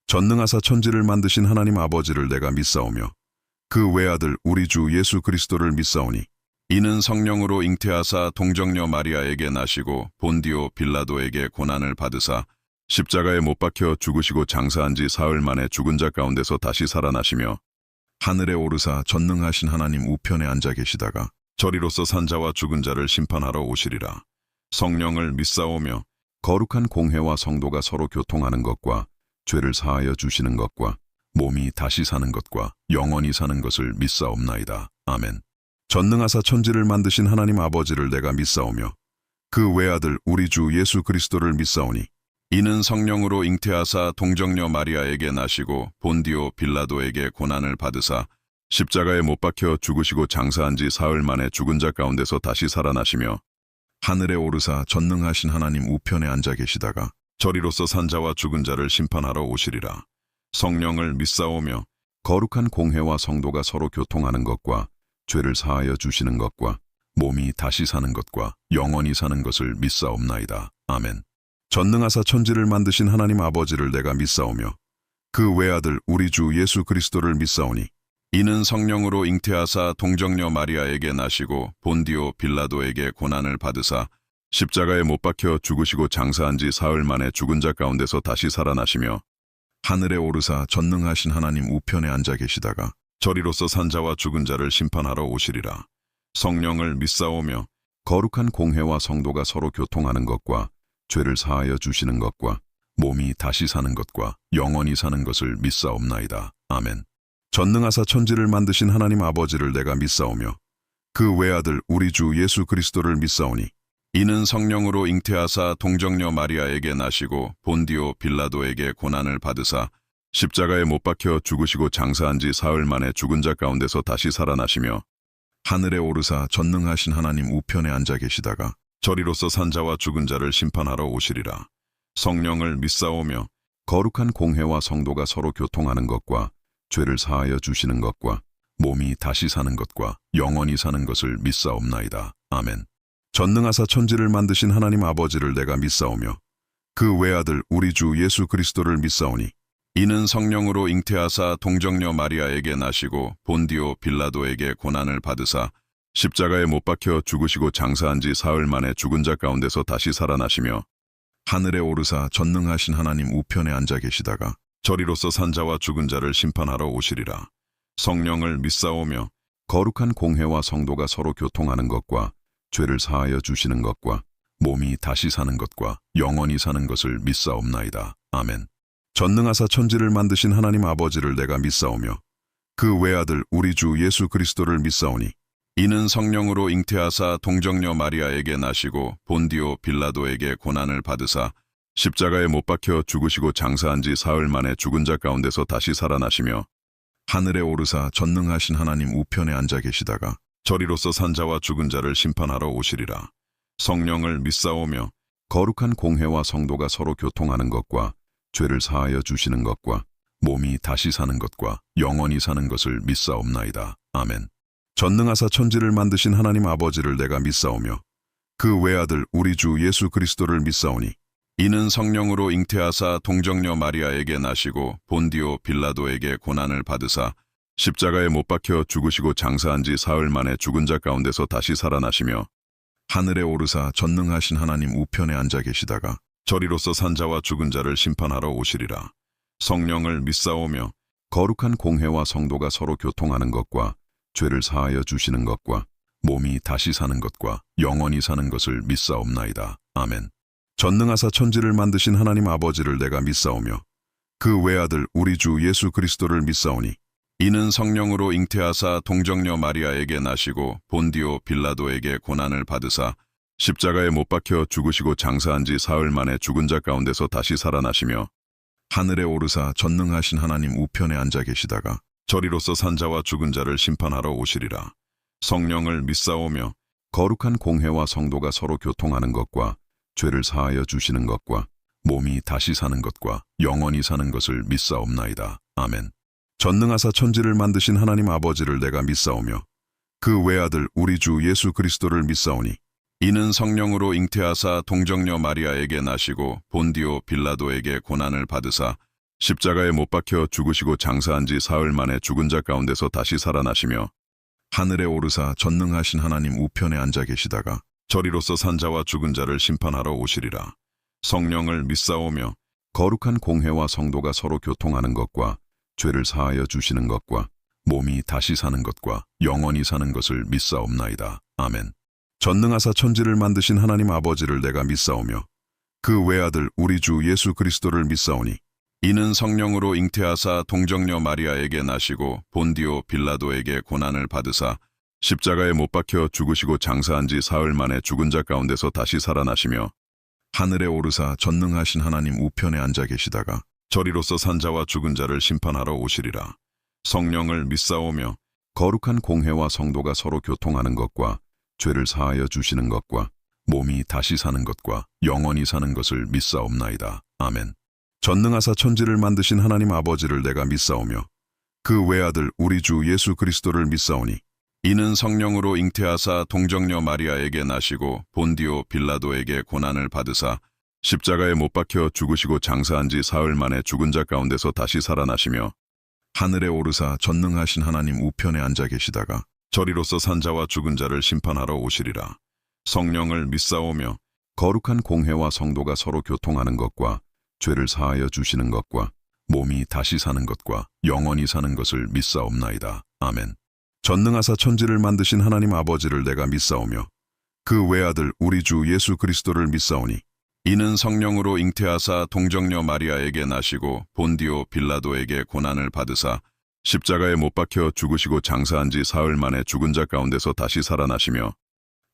전능하사 천지를 만드신 하나님 아버지를 내가 믿사오며 그 외아들 우리 주 예수 그리스도를 믿사오니 이는 성령으로 잉태하사 동정녀 마리아에게 나시고 본디오 빌라도에게 고난을 받으사 십자가에 못 박혀 죽으시고 장사한 지 사흘 만에 죽은 자 가운데서 다시 살아나시며 하늘에 오르사 전능하신 하나님 우편에 앉아 계시다가 저리로서 산 자와 죽은 자를 심판하러 오시리라. 성령을 믿사오며 거룩한 공회와 성도가 서로 교통하는 것과 죄를 사하여 주시는 것과 몸이 다시 사는 것과 영원히 사는 것을 믿사옵나이다. 아멘. 전능하사 천지를 만드신 하나님 아버지를 내가 믿사오며 그 외아들 우리 주 예수 그리스도를 믿사오니 이는 성령으로 잉태하사 동정녀 마리아에게 나시고 본디오 빌라도에게 고난을 받으사 십자가에 못 박혀 죽으시고 장사한 지 사흘 만에 죽은 자 가운데서 다시 살아나시며 하늘에 오르사 전능하신 하나님 우편에 앉아 계시다가 저리로서 산 자와 죽은 자를 심판하러 오시리라. 성령을 믿사오며 거룩한 공회와 성도가 서로 교통하는 것과 죄를 사하여 주시는 것과 몸이 다시 사는 것과 영원히 사는 것을 믿사옵나이다. 아멘. 전능하사 천지를 만드신 하나님 아버지를 내가 믿사오며 그 외아들 우리 주 예수 그리스도를 믿사오니 이는 성령으로 잉태하사 동정녀 마리아에게 나시고 본디오 빌라도에게 고난을 받으사 십자가에 못 박혀 죽으시고 장사한 지 사흘 만에 죽은 자 가운데서 다시 살아나시며 하늘에 오르사 전능하신 하나님 우편에 앉아 계시다가 저리로서 산 자와 죽은 자를 심판하러 오시리라. 성령을 믿사오며 거룩한 공회와 성도가 서로 교통하는 것과 죄를 사하여 주시는 것과 몸이 다시 사는 것과 영원히 사는 것을 믿사옵나이다. 아멘. 전능하사 천지를 만드신 하나님 아버지를 내가 믿사오며 그 외아들 우리 주 예수 그리스도를 믿사오니 이는 성령으로 잉태하사 동정녀 마리아에게 나시고 본디오 빌라도에게 고난을 받으사 십자가에 못 박혀 죽으시고 장사한 지 사흘 만에 죽은 자 가운데서 다시 살아나시며 하늘에 오르사 전능하신 하나님 우편에 앉아 계시다가 저리로서 산 자와 죽은 자를 심판하러 오시리라. 성령을 믿사오며 거룩한 공회와 성도가 서로 교통하는 것과 죄를 사하여 주시는 것과 몸이 다시 사는 것과 영원히 사는 것을 믿사옵나이다. 아멘. 전능하사 천지를 만드신 하나님 아버지를 내가 믿사오며 그 외아들 우리 주 예수 그리스도를 믿사오니 이는 성령으로 잉태하사 동정녀 마리아에게 나시고 본디오 빌라도에게 고난을 받으사 십자가에 못 박혀 죽으시고 장사한 지 사흘 만에 죽은 자 가운데서 다시 살아나시며 하늘에 오르사 전능하신 하나님 우편에 앉아 계시다가 저리로서 산 자와 죽은 자를 심판하러 오시리라. 성령을 믿사오며 거룩한 공회와 성도가 서로 교통하는 것과 죄를 사하여 주시는 것과 몸이 다시 사는 것과 영원히 사는 것을 믿사옵나이다. 아멘. 전능하사 천지를 만드신 하나님 아버지를 내가 믿사오며 그 외아들 우리 주 예수 그리스도를 믿사오니 이는 성령으로 잉태하사 동정녀 마리아에게 나시고 본디오 빌라도에게 고난을 받으사 십자가에 못 박혀 죽으시고 장사한 지 사흘 만에 죽은 자 가운데서 다시 살아나시며 하늘에 오르사 전능하신 하나님 우편에 앉아 계시다가 저리로서 산 자와 죽은 자를 심판하러 오시리라. 성령을 믿사오며 거룩한 공회와 성도가 서로 교통하는 것과 죄를 사하여 주시는 것과 몸이 다시 사는 것과 영원히 사는 것을 믿사옵나이다. 아멘. 전능하사 천지를 만드신 하나님 아버지를 내가 믿사오며 그 외아들 우리 주 예수 그리스도를 믿사오니 이는 성령으로 잉태하사 동정녀 마리아에게 나시고 본디오 빌라도에게 고난을 받으사 십자가에 못 박혀 죽으시고 장사한 지 사흘 만에 죽은 자 가운데서 다시 살아나시며 하늘에 오르사 전능하신 하나님 우편에 앉아 계시다가 저리로서 산 자와 죽은 자를 심판하러 오시리라. 성령을 믿사오며 거룩한 공회와 성도가 서로 교통하는 것과 죄를 사하여 주시는 것과 몸이 다시 사는 것과 영원히 사는 것을 믿사옵나이다. 아멘. 전능하사 천지를 만드신 하나님 아버지를 내가 믿사오며 그 외아들 우리 주 예수 그리스도를 믿사오니 이는 성령으로 잉태하사 동정녀 마리아에게 나시고 본디오 빌라도에게 고난을 받으사 십자가에 못 박혀 죽으시고 장사한 지 사흘 만에 죽은 자 가운데서 다시 살아나시며 하늘에 오르사 전능하신 하나님 우편에 앉아 계시다가 저리로서 산 자와 죽은 자를 심판하러 오시리라. 성령을 믿사오며 거룩한 공회와 성도가 서로 교통하는 것과 죄를 사하여 주시는 것과 몸이 다시 사는 것과 영원히 사는 것을 믿사옵나이다. 아멘. 전능하사 천지를 만드신 하나님 아버지를 내가 믿사오며 그 외아들 우리 주 예수 그리스도를 믿사오니 이는 성령으로 잉태하사 동정녀 마리아에게 나시고 본디오 빌라도에게 고난을 받으사 십자가에 못 박혀 죽으시고 장사한 지 사흘 만에 죽은 자 가운데서 다시 살아나시며 하늘에 오르사 전능하신 하나님 우편에 앉아 계시다가 저리로서 산 자와 죽은 자를 심판하러 오시리라. 성령을 믿사오며 거룩한 공회와 성도가 서로 교통하는 것과 죄를 사하여 주시는 것과 몸이 다시 사는 것과 영원히 사는 것을 믿사옵나이다. 아멘. 전능하사 천지를 만드신 하나님 아버지를 내가 믿사오며 그 외아들 우리 주 예수 그리스도를 믿사오니 이는 성령으로 잉태하사 동정녀 마리아에게 나시고 본디오 빌라도에게 고난을 받으사 십자가에 못 박혀 죽으시고 장사한 지 사흘 만에 죽은 자 가운데서 다시 살아나시며 하늘에 오르사 전능하신 하나님 우편에 앉아 계시다가 저리로서 산 자와 죽은 자를 심판하러 오시리라. 성령을 믿사오며 거룩한 공회와 성도가 서로 교통하는 것과 죄를 사하여 주시는 것과 몸이 다시 사는 것과 영원히 사는 것을 믿사옵나이다. 아멘. 전능하사 천지를 만드신 하나님 아버지를 내가 믿사오며 그 외아들 우리 주 예수 그리스도를 믿사오니 이는 성령으로 잉태하사 동정녀 마리아에게 나시고 본디오 빌라도에게 고난을 받으사 십자가에 못 박혀 죽으시고 장사한 지 사흘 만에 죽은 자 가운데서 다시 살아나시며 하늘에 오르사 전능하신 하나님 우편에 앉아 계시다가 저리로서 산 자와 죽은 자를 심판하러 오시리라. 성령을 믿사오며 거룩한 공회와 성도가 서로 교통하는 것과 죄를 사하여 주시는 것과 몸이 다시 사는 것과 영원히 사는 것을 믿사옵나이다. 아멘. 전능하사 천지를 만드신 하나님 아버지를 내가 믿사오며 그 외아들 우리 주 예수 그리스도를 믿사오니 이는 성령으로 잉태하사 동정녀 마리아에게 나시고 본디오 빌라도에게 고난을 받으사 십자가에 못 박혀 죽으시고 장사한 지 사흘 만에 죽은 자 가운데서 다시 살아나시며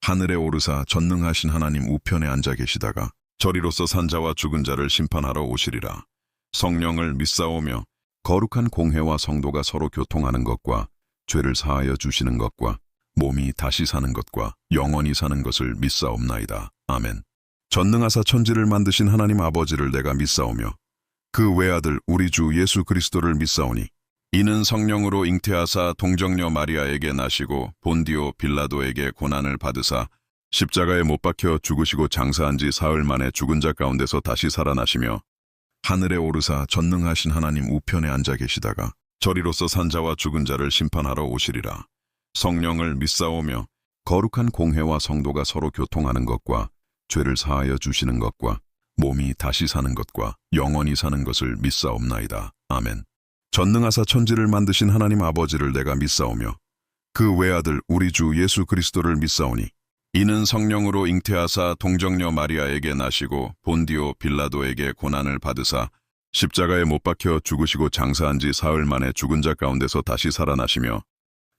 하늘에 오르사 전능하신 하나님 우편에 앉아 계시다가 저리로서 산 자와 죽은 자를 심판하러 오시리라. 성령을 믿사오며 거룩한 공회와 성도가 서로 교통하는 것과 죄를 사하여 주시는 것과 몸이 다시 사는 것과 영원히 사는 것을 믿사옵나이다. 아멘. 전능하사 천지를 만드신 하나님 아버지를 내가 믿사오며 그 외아들 우리 주 예수 그리스도를 믿사오니 이는 성령으로 잉태하사 동정녀 마리아에게 나시고 본디오 빌라도에게 고난을 받으사 십자가에 못 박혀 죽으시고 장사한 지 사흘 만에 죽은 자 가운데서 다시 살아나시며 하늘에 오르사 전능하신 하나님 우편에 앉아 계시다가 저리로서 산 자와 죽은 자를 심판하러 오시리라. 성령을 믿사오며 거룩한 공회와 성도가 서로 교통하는 것과 죄를 사하여 주시는 것과 몸이 다시 사는 것과 영원히 사는 것을 믿사옵나이다. 아멘. 전능하사 천지를 만드신 하나님 아버지를 내가 믿사오며 그 외아들 우리 주 예수 그리스도를 믿사오니 이는 성령으로 잉태하사 동정녀 마리아에게 나시고 본디오 빌라도에게 고난을 받으사 십자가에 못 박혀 죽으시고 장사한 지 사흘 만에 죽은 자 가운데서 다시 살아나시며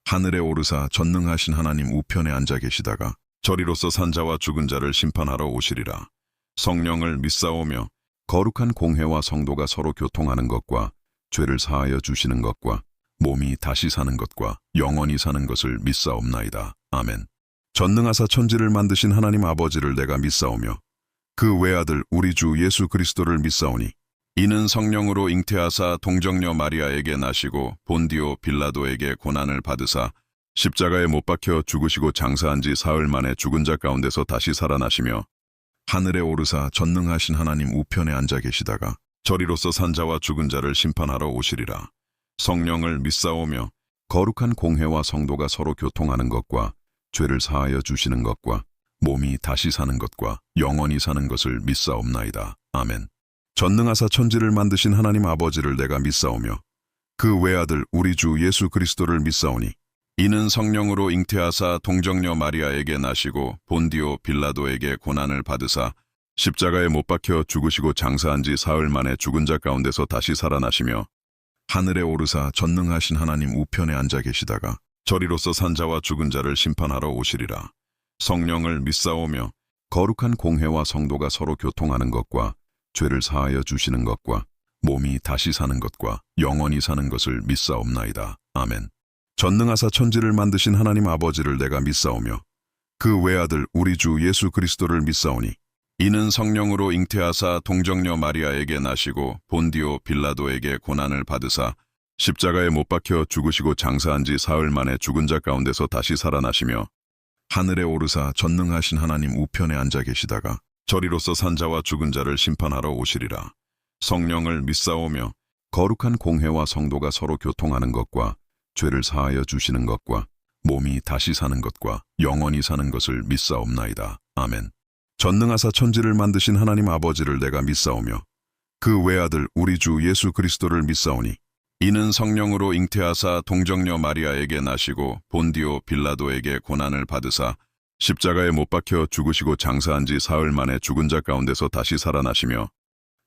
하늘에 오르사 전능하신 하나님 우편에 앉아 계시다가 저리로서 산 자와 죽은 자를 심판하러 오시리라. 성령을 믿사오며 거룩한 공회와 성도가 서로 교통하는 것과 죄를 사하여 주시는 것과 몸이 다시 사는 것과 영원히 사는 것을 믿사옵나이다. 아멘. 전능하사 천지를 만드신 하나님 아버지를 내가 믿사오며 그 외아들 우리 주 예수 그리스도를 믿사오니 이는 성령으로 잉태하사 동정녀 마리아에게 나시고 본디오 빌라도에게 고난을 받으사 십자가에 못 박혀 죽으시고 장사한 지 사흘 만에 죽은 자 가운데서 다시 살아나시며 하늘에 오르사 전능하신 하나님 우편에 앉아 계시다가 저리로서 산 자와 죽은 자를 심판하러 오시리라. 성령을 믿사오며 거룩한 공회와 성도가 서로 교통하는 것과 죄를 사하여 주시는 것과 몸이 다시 사는 것과 영원히 사는 것을 믿사옵나이다. 아멘. 전능하사 천지를 만드신 하나님 아버지를 내가 믿사오며 그 외아들 우리 주 예수 그리스도를 믿사오니 이는 성령으로 잉태하사 동정녀 마리아에게 나시고 본디오 빌라도에게 고난을 받으사 십자가에 못 박혀 죽으시고 장사한 지 사흘 만에 죽은 자 가운데서 다시 살아나시며 하늘에 오르사 전능하신 하나님 우편에 앉아 계시다가 저리로서 산 자와 죽은 자를 심판하러 오시리라. 성령을 믿사오며 거룩한 공회와 성도가 서로 교통하는 것과 죄를 사하여 주시는 것과 몸이 다시 사는 것과 영원히 사는 것을 믿사옵나이다. 아멘. 전능하사 천지를 만드신 하나님 아버지를 내가 믿사오며 그 외아들 우리 주 예수 그리스도를 믿사오니 이는 성령으로 잉태하사 동정녀 마리아에게 나시고 본디오 빌라도에게 고난을 받으사 십자가에 못 박혀 죽으시고 장사한 지 사흘 만에 죽은 자 가운데서 다시 살아나시며 하늘에 오르사 전능하신 하나님 우편에 앉아 계시다가 저리로서 산 자와 죽은 자를 심판하러 오시리라. 성령을 믿사오며 거룩한 공회와 성도가 서로 교통하는 것과 죄를 사하여 주시는 것과 몸이 다시 사는 것과 영원히 사는 것을 믿사옵나이다. 아멘. 전능하사 천지를 만드신 하나님 아버지를 내가 믿사오며 그 외아들 우리 주 예수 그리스도를 믿사오니 이는 성령으로 잉태하사 동정녀 마리아에게 나시고 본디오 빌라도에게 고난을 받으사 십자가에 못 박혀 죽으시고 장사한 지 사흘 만에 죽은 자 가운데서 다시 살아나시며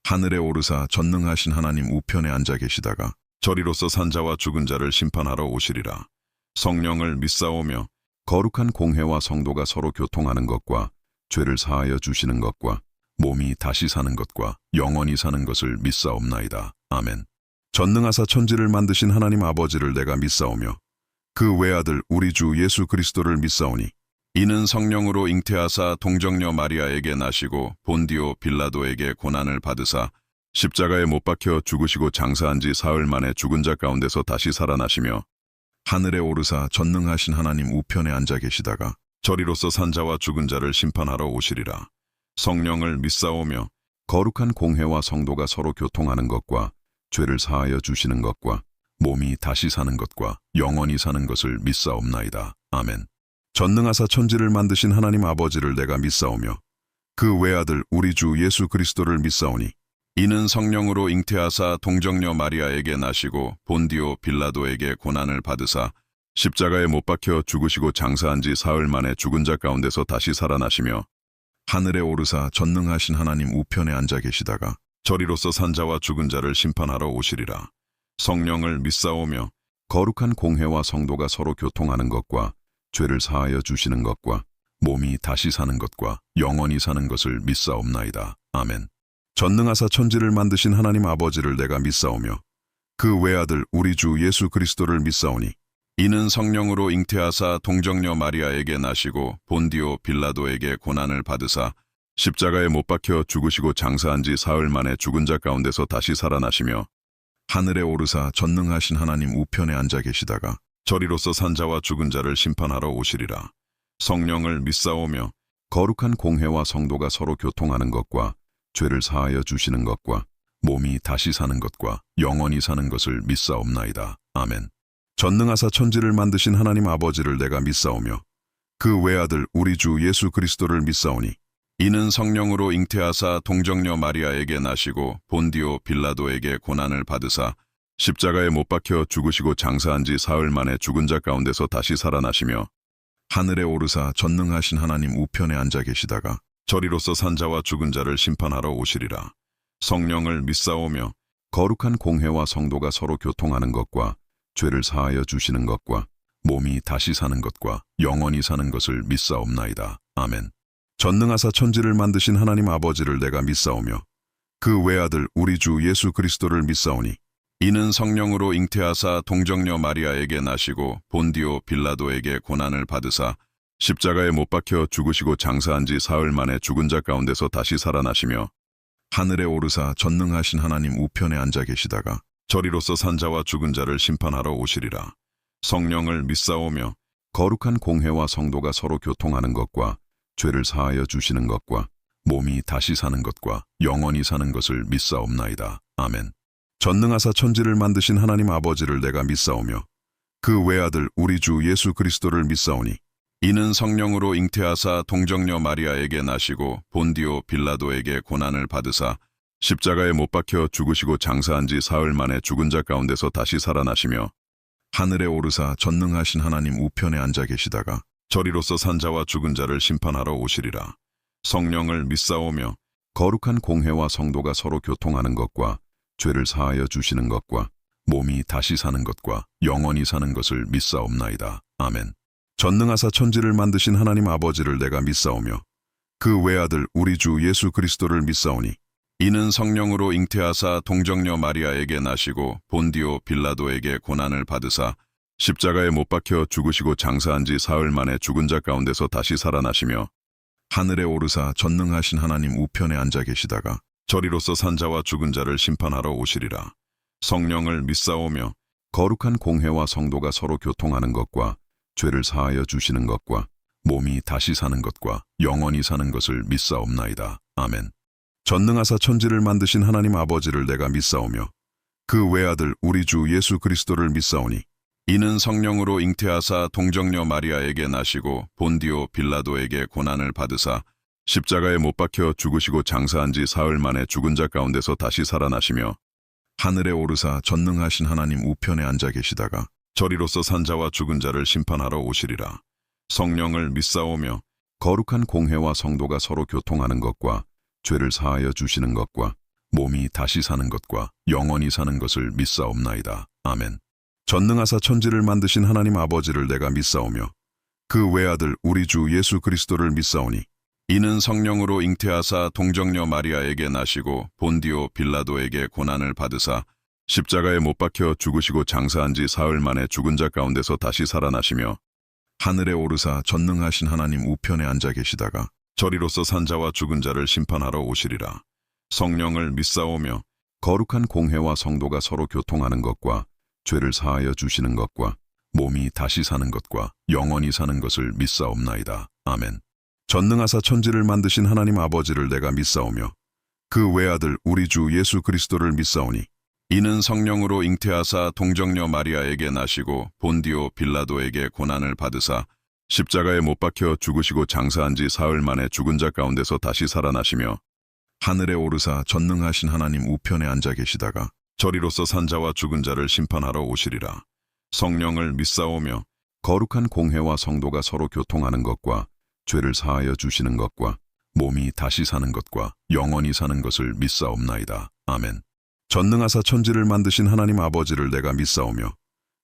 하늘에 오르사 전능하신 하나님 우편에 앉아 계시다가 저리로서 산자와 죽은 자를 심판하러 오시리라. 성령을 믿사오며 거룩한 공회와 성도가 서로 교통하는 것과 죄를 사하여 주시는 것과 몸이 다시 사는 것과 영원히 사는 것을 믿사옵나이다. 아멘. 전능하사 천지를 만드신 하나님 아버지를 내가 믿사오며 그 외아들 우리 주 예수 그리스도를 믿사오니 이는 성령으로 잉태하사 동정녀 마리아에게 나시고 본디오 빌라도에게 고난을 받으사 십자가에 못 박혀 죽으시고 장사한 지 사흘 만에 죽은 자 가운데서 다시 살아나시며 하늘에 오르사 전능하신 하나님 우편에 앉아 계시다가 저리로서 산자와 죽은 자를 심판하러 오시리라. 성령을 믿사오며 거룩한 공회와 성도가 서로 교통하는 것과 죄를 사하여 주시는 것과 몸이 다시 사는 것과 영원히 사는 것을 믿사옵나이다. 아멘. 전능하사 천지를 만드신 하나님 아버지를 내가 믿사오며 그 외아들 우리 주 예수 그리스도를 믿사오니 이는 성령으로 잉태하사 동정녀 마리아에게 나시고 본디오 빌라도에게 고난을 받으사 십자가에 못 박혀 죽으시고 장사한 지 사흘 만에 죽은 자 가운데서 다시 살아나시며 하늘에 오르사 전능하신 하나님 우편에 앉아 계시다가 저리로서 산자와 죽은 자를 심판하러 오시리라. 성령을 믿사오며 거룩한 공회와 성도가 서로 교통하는 것과 죄를 사하여 주시는 것과 몸이 다시 사는 것과 영원히 사는 것을 믿사옵나이다. 아멘. 전능하사 천지를 만드신 하나님 아버지를 내가 믿사오며 그 외아들 우리 주 예수 그리스도를 믿사오니 이는 성령으로 잉태하사 동정녀 마리아에게 나시고 본디오 빌라도에게 고난을 받으사 십자가에 못 박혀 죽으시고 장사한 지 사흘 만에 죽은 자 가운데서 다시 살아나시며 하늘에 오르사 전능하신 하나님 우편에 앉아 계시다가 저리로서 산자와 죽은 자를 심판하러 오시리라. 성령을 믿사오며 거룩한 공회와 성도가 서로 교통하는 것과 죄를 사하여 주시는 것과 몸이 다시 사는 것과 영원히 사는 것을 믿사옵나이다. 아멘. 전능하사 천지를 만드신 하나님 아버지를 내가 믿사오며 그 외아들 우리 주 예수 그리스도를 믿사오니 이는 성령으로 잉태하사 동정녀 마리아에게 나시고 본디오 빌라도에게 고난을 받으사 십자가에 못 박혀 죽으시고 장사한 지 사흘 만에 죽은 자 가운데서 다시 살아나시며 하늘에 오르사 전능하신 하나님 우편에 앉아 계시다가 저리로서 산자와 죽은 자를 심판하러 오시리라. 성령을 믿사오며 거룩한 공회와 성도가 서로 교통하는 것과 죄를 사하여 주시는 것과 몸이 다시 사는 것과 영원히 사는 것을 믿사옵나이다. 아멘. 전능하사 천지를 만드신 하나님 아버지를 내가 믿사오며 그 외아들 우리 주 예수 그리스도를 믿사오니 이는 성령으로 잉태하사 동정녀 마리아에게 나시고 본디오 빌라도에게 고난을 받으사 십자가에 못 박혀 죽으시고 장사한 지 사흘 만에 죽은 자 가운데서 다시 살아나시며 하늘에 오르사 전능하신 하나님 우편에 앉아 계시다가 저리로서 산자와 죽은 자를 심판하러 오시리라. 성령을 믿사오며 거룩한 공회와 성도가 서로 교통하는 것과 죄를 사하여 주시는 것과 몸이 다시 사는 것과 영원히 사는 것을 믿사옵나이다. 아멘. 전능하사 천지를 만드신 하나님 아버지를 내가 믿사오며 그 외아들 우리 주 예수 그리스도를 믿사오니 이는 성령으로 잉태하사 동정녀 마리아에게 나시고 본디오 빌라도에게 고난을 받으사 십자가에 못 박혀 죽으시고 장사한 지 사흘 만에 죽은 자 가운데서 다시 살아나시며 하늘에 오르사 전능하신 하나님 우편에 앉아 계시다가 저리로서 산자와 죽은 자를 심판하러 오시리라. 성령을 믿사오며 거룩한 공회와 성도가 서로 교통하는 것과 죄를 사하여 주시는 것과 몸이 다시 사는 것과 영원히 사는 것을 믿사옵나이다. 아멘. 전능하사 천지를 만드신 하나님 아버지를 내가 믿사오며 그 외아들 우리 주 예수 그리스도를 믿사오니 이는 성령으로 잉태하사 동정녀 마리아에게 나시고 본디오 빌라도에게 고난을 받으사 십자가에 못 박혀 죽으시고 장사한 지 사흘 만에 죽은 자 가운데서 다시 살아나시며 하늘에 오르사 전능하신 하나님 우편에 앉아 계시다가 저리로서 산자와 죽은 자를 심판하러 오시리라. 성령을 믿사오며 거룩한 공회와 성도가 서로 교통하는 것과 죄를 사하여 주시는 것과 몸이 다시 사는 것과 영원히 사는 것을 믿사옵나이다. 아멘. 전능하사 천지를 만드신 하나님 아버지를 내가 믿사오며 그 외아들 우리 주 예수 그리스도를 믿사오니 이는 성령으로 잉태하사 동정녀 마리아에게 나시고 본디오 빌라도에게 고난을 받으사 십자가에 못 박혀 죽으시고 장사한 지 사흘 만에 죽은 자 가운데서 다시 살아나시며 하늘에 오르사 전능하신 하나님 우편에 앉아 계시다가 저리로서 산자와 죽은 자를 심판하러 오시리라. 성령을 믿사오며 거룩한 공회와 성도가 서로 교통하는 것과 죄를 사하여 주시는 것과 몸이 다시 사는 것과 영원히 사는 것을 믿사옵나이다. 아멘. 전능하사 천지를 만드신 하나님 아버지를 내가 믿사오며 그 외아들 우리 주 예수 그리스도를 믿사오니 이는 성령으로 잉태하사 동정녀 마리아에게 나시고 본디오 빌라도에게 고난을 받으사 십자가에 못 박혀 죽으시고 장사한 지 사흘 만에 죽은 자 가운데서 다시 살아나시며 하늘에 오르사 전능하신 하나님 우편에 앉아 계시다가 저리로서 산자와 죽은 자를 심판하러 오시리라. 성령을 믿사오며 거룩한 공회와 성도가 서로 교통하는 것과 죄를 사하여 주시는 것과 몸이 다시 사는 것과 영원히 사는 것을 믿사옵나이다. 아멘. 전능하사 천지를 만드신 하나님 아버지를 내가 믿사오며 그 외아들 우리 주 예수 그리스도를 믿사오니 이는 성령으로 잉태하사 동정녀 마리아에게 나시고 본디오 빌라도에게 고난을 받으사 십자가에 못 박혀 죽으시고 장사한 지 사흘 만에 죽은 자 가운데서 다시 살아나시며 하늘에 오르사 전능하신 하나님 우편에 앉아 계시다가 저리로서 산자와 죽은 자를 심판하러 오시리라. 성령을 믿사오며 거룩한 공회와 성도가 서로 교통하는 것과 죄를 사하여 주시는 것과 몸이 다시 사는 것과 영원히 사는 것을 믿사옵나이다. 아멘. 전능하사 천지를 만드신 하나님 아버지를 내가 믿사오며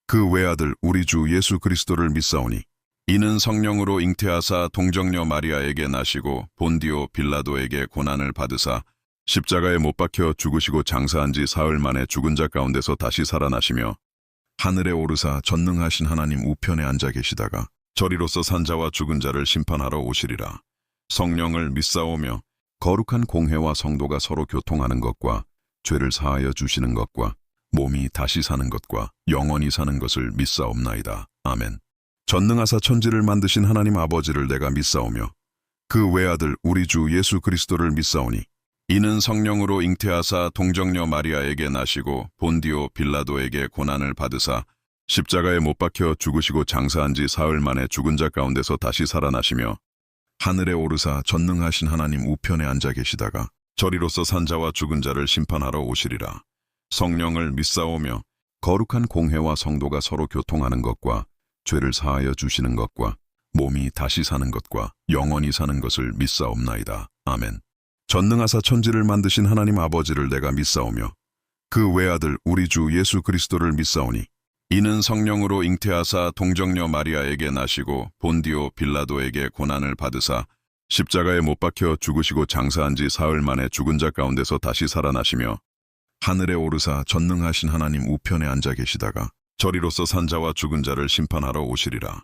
그 외아들 우리 주 예수 그리스도를 믿사오니 이는 성령으로 잉태하사 동정녀 마리아에게 나시고 본디오 빌라도에게 고난을 받으사 십자가에 못 박혀 죽으시고 장사한 지 사흘 만에 죽은 자 가운데서 다시 살아나시며 하늘에 오르사 전능하신 하나님 우편에 앉아 계시다가 저리로서 산자와 죽은 자를 심판하러 오시리라. 성령을 믿사오며 거룩한 공회와 성도가 서로 교통하는 것과 죄를 사하여 주시는 것과 몸이 다시 사는 것과 영원히 사는 것을 믿사옵나이다. 아멘. 전능하사 천지를 만드신 하나님 아버지를 내가 믿사오며 그 외아들 우리 주 예수 그리스도를 믿사오니 이는 성령으로 잉태하사 동정녀 마리아에게 나시고 본디오 빌라도에게 고난을 받으사 십자가에 못 박혀 죽으시고 장사한 지 사흘 만에 죽은 자 가운데서 다시 살아나시며 하늘에 오르사 전능하신 하나님 우편에 앉아 계시다가 저리로서 산자와 죽은 자를 심판하러 오시리라. 성령을 믿사오며 거룩한 공회와 성도가 서로 교통하는 것과 죄를 사하여 주시는 것과 몸이 다시 사는 것과 영원히 사는 것을 믿사옵나이다. 아멘. 전능하사 천지를 만드신 하나님 아버지를 내가 믿사오며 그 외아들 우리 주 예수 그리스도를 믿사오니 이는 성령으로 잉태하사 동정녀 마리아에게 나시고 본디오 빌라도에게 고난을 받으사 십자가에 못 박혀 죽으시고 장사한 지 사흘 만에 죽은 자 가운데서 다시 살아나시며 하늘에 오르사 전능하신 하나님 우편에 앉아 계시다가 저리로서 산자와 죽은 자를 심판하러 오시리라.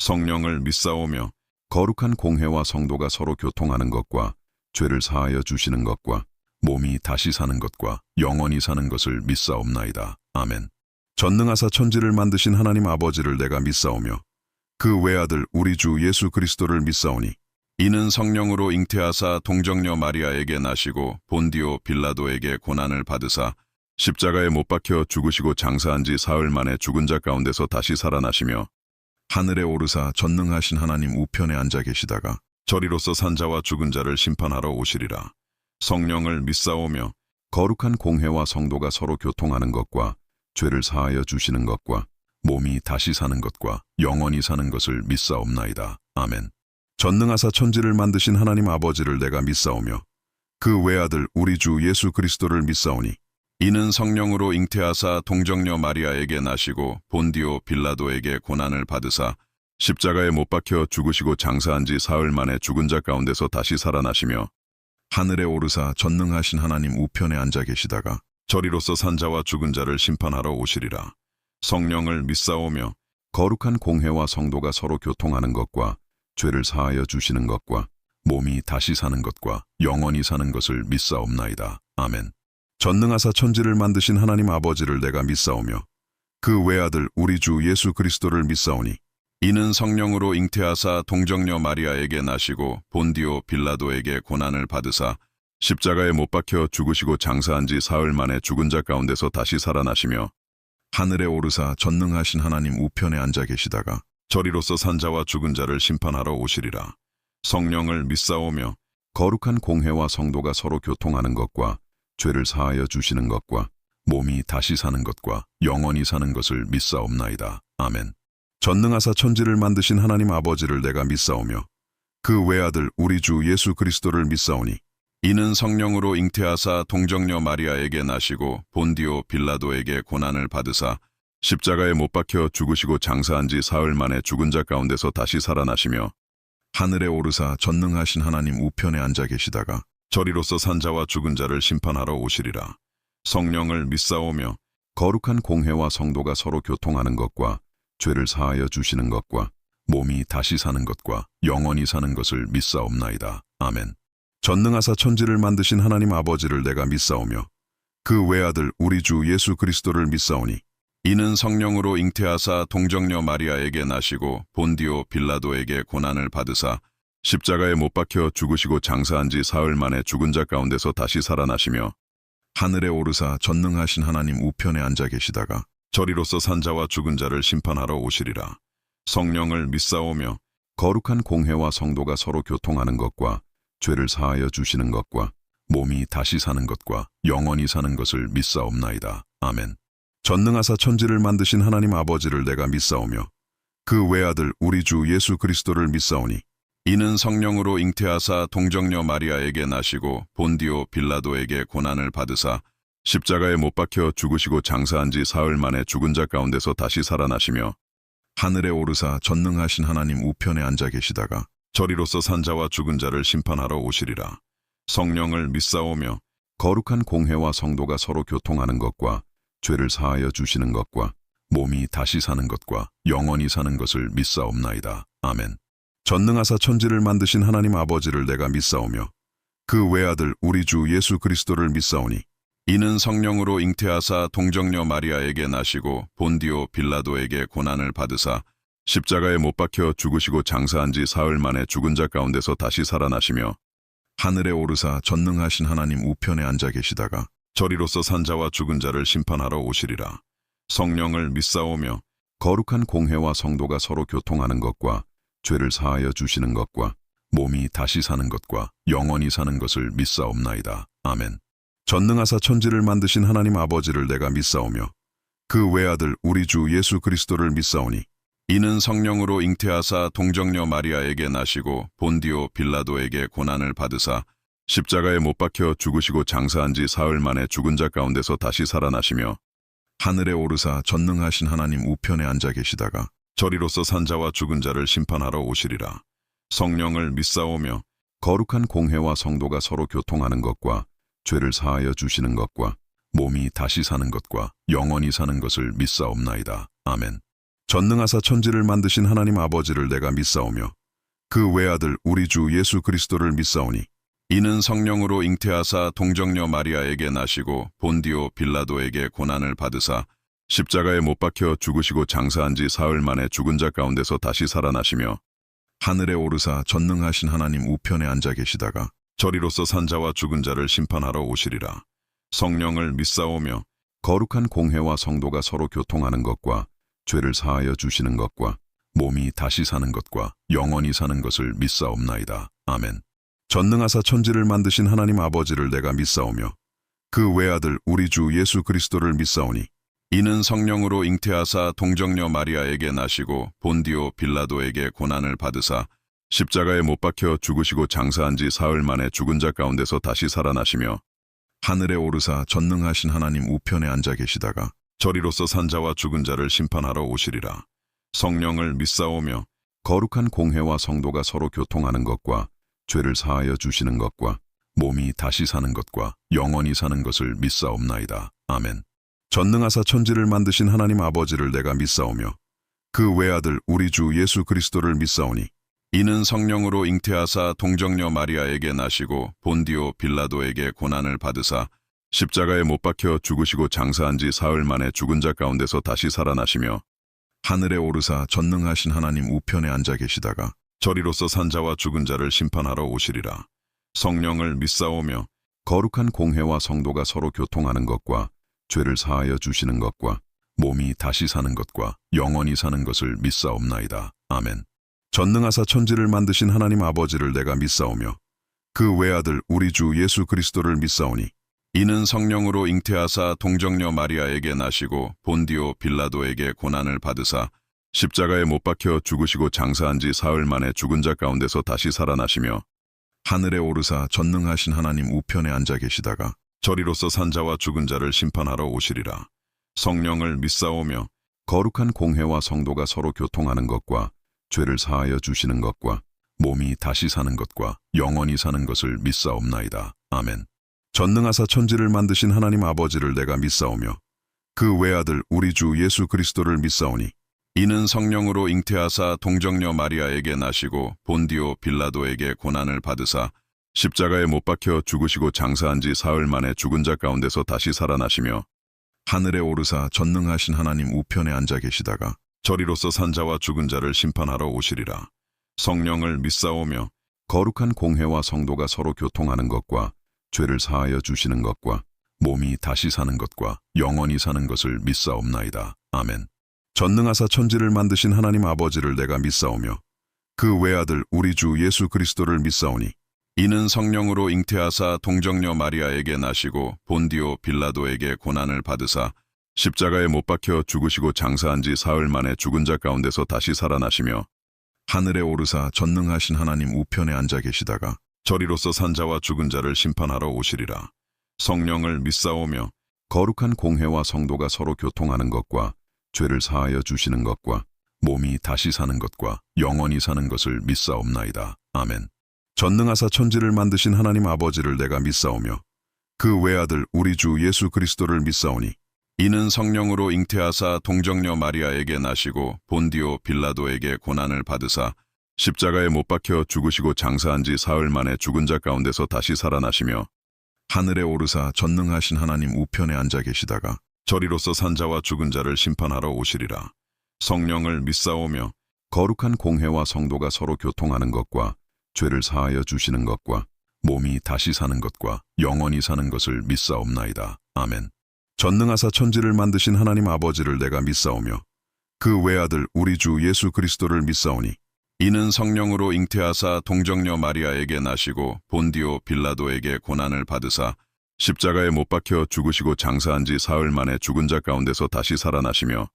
성령을 믿사오며 거룩한 공회와 성도가 서로 교통하는 것과 죄를 사하여 주시는 것과 몸이 다시 사는 것과 영원히 사는 것을 믿사옵나이다. 아멘. 전능하사 천지를 만드신 하나님 아버지를 내가 믿사오며 그 외아들 우리 주 예수 그리스도를 믿사오니 이는 성령으로 잉태하사 동정녀 마리아에게 나시고 본디오 빌라도에게 고난을 받으사 십자가에 못 박혀 죽으시고 장사한 지 사흘 만에 죽은 자 가운데서 다시 살아나시며 하늘에 오르사 전능하신 하나님 우편에 앉아 계시다가 저리로서 산자와 죽은 자를 심판하러 오시리라. 성령을 믿사오며 거룩한 공회와 성도가 서로 교통하는 것과 죄를 사하여 주시는 것과 몸이 다시 사는 것과 영원히 사는 것을 믿사옵나이다. 아멘. 전능하사 천지를 만드신 하나님 아버지를 내가 믿사오며 그 외아들 우리 주 예수 그리스도를 믿사오니 이는 성령으로 잉태하사 동정녀 마리아에게 나시고 본디오 빌라도에게 고난을 받으사 십자가에 못 박혀 죽으시고 장사한 지 사흘 만에 죽은 자 가운데서 다시 살아나시며 하늘에 오르사 전능하신 하나님 우편에 앉아 계시다가 저리로서 산자와 죽은 자를 심판하러 오시리라. 성령을 믿사오며 거룩한 공회와 성도가 서로 교통하는 것과 죄를 사하여 주시는 것과 몸이 다시 사는 것과 영원히 사는 것을 믿사옵나이다. 아멘. 전능하사 천지를 만드신 하나님 아버지를 내가 믿사오며 그 외아들 우리 주 예수 그리스도를 믿사오니 이는 성령으로 잉태하사 동정녀 마리아에게 나시고 본디오 빌라도에게 고난을 받으사 십자가에 못 박혀 죽으시고 장사한 지 사흘 만에 죽은 자 가운데서 다시 살아나시며 하늘에 오르사 전능하신 하나님 우편에 앉아 계시다가 저리로서 산 자와 죽은 자를 심판하러 오시리라. 성령을 믿사오며 거룩한 공회와 성도가 서로 교통하는 것과 죄를 사하여 주시는 것과 몸이 다시 사는 것과 영원히 사는 것을 믿사옵나이다. 아멘. 전능하사 천지를 만드신 하나님 아버지를 내가 믿사오며 그 외아들 우리 주 예수 그리스도를 믿사오니 이는 성령으로 잉태하사 동정녀 마리아에게 나시고 본디오 빌라도에게 고난을 받으사 십자가에 못 박혀 죽으시고 장사한 지 사흘 만에 죽은 자 가운데서 다시 살아나시며 하늘에 오르사 전능하신 하나님 우편에 앉아 계시다가 저리로서 산 자와 죽은 자를 심판하러 오시리라. 성령을 믿사오며 거룩한 공회와 성도가 서로 교통하는 것과 죄를 사하여 주시는 것과 몸이 다시 사는 것과 영원히 사는 것을 믿사옵나이다. 아멘. 전능하사 천지를 만드신 하나님 아버지를 내가 믿사오며 그 외아들 우리 주 예수 그리스도를 믿사오니 이는 성령으로 잉태하사 동정녀 마리아에게 나시고 본디오 빌라도에게 고난을 받으사 십자가에 못 박혀 죽으시고 장사한 지 사흘 만에 죽은 자 가운데서 다시 살아나시며 하늘에 오르사 전능하신 하나님 우편에 앉아 계시다가 저리로서 산 자와 죽은 자를 심판하러 오시리라. 성령을 믿사오며 거룩한 공회와 성도가 서로 교통하는 것과 죄를 사하여 주시는 것과 몸이 다시 사는 것과 영원히 사는 것을 믿사옵나이다. 아멘. 전능하사 천지를 만드신 하나님 아버지를 내가 믿사오며 그 외아들 우리 주 예수 그리스도를 믿사오니 이는 성령으로 잉태하사 동정녀 마리아에게 나시고 본디오 빌라도에게 고난을 받으사 십자가에 못 박혀 죽으시고 장사한 지 사흘 만에 죽은 자 가운데서 다시 살아나시며 하늘에 오르사 전능하신 하나님 우편에 앉아 계시다가 저리로서 산 자와 죽은 자를 심판하러 오시리라. 성령을 믿사오며 거룩한 공회와 성도가 서로 교통하는 것과 죄를 사하여 주시는 것과 몸이 다시 사는 것과 영원히 사는 것을 믿사옵나이다. 아멘. 전능하사 천지를 만드신 하나님 아버지를 내가 믿사오며 그 외아들 우리 주 예수 그리스도를 믿사오니 이는 성령으로 잉태하사 동정녀 마리아에게 나시고 본디오 빌라도에게 고난을 받으사 십자가에 못 박혀 죽으시고 장사한 지 사흘 만에 죽은 자 가운데서 다시 살아나시며 하늘에 오르사 전능하신 하나님 우편에 앉아 계시다가 저리로서 산 자와 죽은 자를 심판하러 오시리라. 성령을 믿사오며 거룩한 공회와 성도가 서로 교통하는 것과 죄를 사하여 주시는 것과 몸이 다시 사는 것과 영원히 사는 것을 믿사옵나이다. 아멘. 전능하사 천지를 만드신 하나님 아버지를 내가 믿사오며 그 외아들 우리 주 예수 그리스도를 믿사오니 이는 성령으로 잉태하사 동정녀 마리아에게 나시고 본디오 빌라도에게 고난을 받으사 십자가에 못 박혀 죽으시고 장사한 지 사흘 만에 죽은 자 가운데서 다시 살아나시며 하늘에 오르사 전능하신 하나님 우편에 앉아 계시다가 저리로서 산 자와 죽은 자를 심판하러 오시리라. 성령을 믿사오며 거룩한 공회와 성도가 서로 교통하는 것과 죄를 사하여 주시는 것과 몸이 다시 사는 것과 영원히 사는 것을 믿사옵나이다. 아멘. 전능하사 천지를 만드신 하나님 아버지를 내가 믿사오며 그 외아들 우리 주 예수 그리스도를 믿사오니 이는 성령으로 잉태하사 동정녀 마리아에게 나시고 본디오 빌라도에게 고난을 받으사 십자가에 못 박혀 죽으시고 장사한 지 사흘 만에 죽은 자 가운데서 다시 살아나시며 하늘에 오르사 전능하신 하나님 우편에 앉아 계시다가 저리로서 산 자와 죽은 자를 심판하러 오시리라. 성령을 믿사오며 거룩한 공회와 성도가 서로 교통하는 것과 죄를 사하여 주시는 것과 몸이 다시 사는 것과 영원히 사는 것을 믿사옵나이다. 아멘. 전능하사 천지를 만드신 하나님 아버지를 내가 믿사오며 그 외아들 우리 주 예수 그리스도를 믿사오니 이는 성령으로 잉태하사 동정녀 마리아에게 나시고 본디오 빌라도에게 고난을 받으사 십자가에 못 박혀 죽으시고 장사한 지 사흘 만에 죽은 자 가운데서 다시 살아나시며 하늘에 오르사 전능하신 하나님 우편에 앉아 계시다가 저리로서 산 자와 죽은 자를 심판하러 오시리라. 성령을 믿사오며 거룩한 공회와 성도가 서로 교통하는 것과 죄를 사하여 주시는 것과 몸이 다시 사는 것과 영원히 사는 것을 믿사옵나이다. 아멘. 전능하사 천지를 만드신 하나님 아버지를 내가 믿사오며 그 외아들 우리 주 예수 그리스도를 믿사오니 이는 성령으로 잉태하사 동정녀 마리아에게 나시고 본디오 빌라도에게 고난을 받으사 십자가에 못 박혀 죽으시고 장사한 지 사흘 만에 죽은 자 가운데서 다시 살아나시며 하늘에 오르사 전능하신 하나님 우편에 앉아 계시다가 저리로서 산 자와 죽은 자를 심판하러 오시리라. 성령을 믿사오며 거룩한 공회와 성도가 서로 교통하는 것과 죄를 사하여 주시는 것과 몸이 다시 사는 것과 영원히 사는 것을 믿사옵나이다. 아멘. 전능하사 천지를 만드신 하나님 아버지를 내가 믿사오며 그 외아들 우리 주 예수 그리스도를 믿사오니 이는 성령으로 잉태하사 동정녀 마리아에게 나시고 본디오 빌라도에게 고난을 받으사 십자가에 못 박혀 죽으시고 장사한 지 사흘 만에 죽은 자 가운데서 다시 살아나시며 하늘에 오르사 전능하신 하나님 우편에 앉아 계시다가 저리로서 산자와 죽은 자를 심판하러 오시리라. 성령을 믿사오며 거룩한 공회와 성도가 서로 교통하는 것과 죄를 사하여 주시는 것과 몸이 다시 사는 것과 영원히 사는 것을 믿사옵나이다. 아멘. 전능하사 천지를 만드신 하나님 아버지를 내가 믿사오며 그 외아들 우리 주 예수 그리스도를 믿사오니 이는 성령으로 잉태하사 동정녀 마리아에게 나시고 본디오 빌라도에게 고난을 받으사 십자가에 못 박혀 죽으시고 장사한 지 사흘 만에 죽은 자 가운데서 다시 살아나시며 하늘에 오르사 전능하신 하나님 우편에 앉아 계시다가 저리로서 산자와 죽은 자를 심판하러 오시리라. 성령을 믿사오며 거룩한 공회와 성도가 서로 교통하는 것과 죄를 사하여 주시는 것과 몸이 다시 사는 것과 영원히 사는 것을 믿사옵나이다. 아멘. 전능하사 천지를 만드신 하나님 아버지를 내가 믿사오며 그 외아들 우리 주 예수 그리스도를 믿사오니 이는 성령으로 잉태하사 동정녀 마리아에게 나시고 본디오 빌라도에게 고난을 받으사 십자가에 못 박혀 죽으시고 장사한 지 사흘 만에 죽은 자 가운데서 다시 살아나시며 하늘에 오르사 전능하신 하나님 우편에 앉아 계시다가 저리로서 산자와 죽은 자를 심판하러 오시리라. 성령을 믿사오며 거룩한 공회와 성도가 서로 교통하는 것과 죄를 사하여 주시는 것과 몸이 다시 사는 것과 영원히 사는 것을 믿사옵나이다. 아멘. 전능하사 천지를 만드신 하나님 아버지를 내가 믿사오며 그 외아들 우리 주 예수 그리스도를 믿사오니 이는 성령으로 잉태하사 동정녀 마리아에게 나시고 본디오 빌라도에게 고난을 받으사 십자가에 못 박혀 죽으시고 장사한 지 사흘 만에 죽은 자 가운데서 다시 살아나시며 하늘에 오르사 전능하신 하나님 우편에 앉아 계시다가 저리로서 산자와 죽은 자를 심판하러 오시리라. 성령을 믿사오며 거룩한 공회와 성도가 서로 교통하는 것과 죄를 사하여 주시는 것과 몸이 다시 사는 것과 영원히 사는 것을 믿사옵나이다. 아멘. 전능하사 천지를 만드신 하나님 아버지를 내가 믿사오며 그 외아들 우리 주 예수 그리스도를 믿사오니 이는 성령으로 잉태하사 동정녀 마리아에게 나시고 본디오 빌라도에게 고난을 받으사 십자가에 못 박혀 죽으시고 장사한 지 사흘 만에 죽은 자 가운데서 다시 살아나시며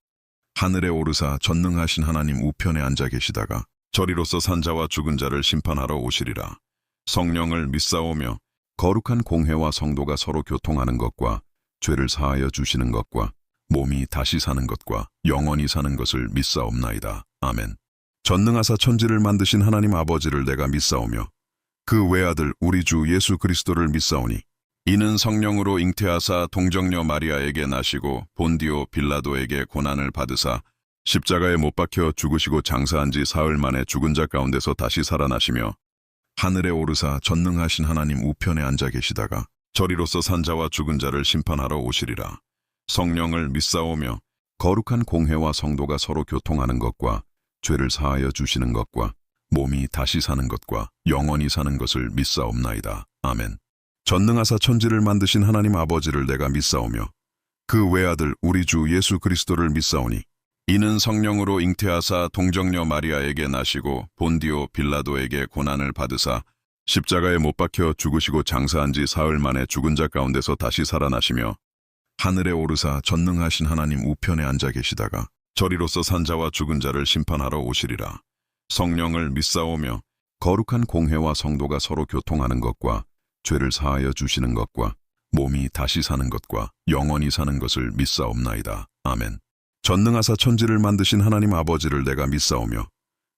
하늘에 오르사 전능하신 하나님 우편에 앉아 계시다가 저리로서 산자와 죽은 자를 심판하러 오시리라. 성령을 믿사오며 거룩한 공회와 성도가 서로 교통하는 것과 죄를 사하여 주시는 것과 몸이 다시 사는 것과 영원히 사는 것을 믿사옵나이다. 아멘. 전능하사 천지를 만드신 하나님 아버지를 내가 믿사오며 그 외아들 우리 주 예수 그리스도를 믿사오니 이는 성령으로 잉태하사 동정녀 마리아에게 나시고 본디오 빌라도에게 고난을 받으사 십자가에 못 박혀 죽으시고 장사한 지 사흘 만에 죽은 자 가운데서 다시 살아나시며 하늘에 오르사 전능하신 하나님 우편에 앉아 계시다가 저리로서 산자와 죽은 자를 심판하러 오시리라. 성령을 믿사오며 거룩한 공회와 성도가 서로 교통하는 것과 죄를 사하여 주시는 것과 몸이 다시 사는 것과 영원히 사는 것을 믿사옵나이다. 아멘. 전능하사 천지를 만드신 하나님 아버지를 내가 믿사오며 그 외아들 우리 주 예수 그리스도를 믿사오니 이는 성령으로 잉태하사 동정녀 마리아에게 나시고 본디오 빌라도에게 고난을 받으사 십자가에 못 박혀 죽으시고 장사한 지 사흘 만에 죽은 자 가운데서 다시 살아나시며 하늘에 오르사 전능하신 하나님 우편에 앉아 계시다가 저리로서 산자와 죽은 자를 심판하러 오시리라. 성령을 믿사오며 거룩한 공회와 성도가 서로 교통하는 것과 죄를 사하여 주시는 것과 몸이 다시 사는 것과 영원히 사는 것을 믿사옵나이다. 아멘. 전능하사 천지를 만드신 하나님 아버지를 내가 믿사오며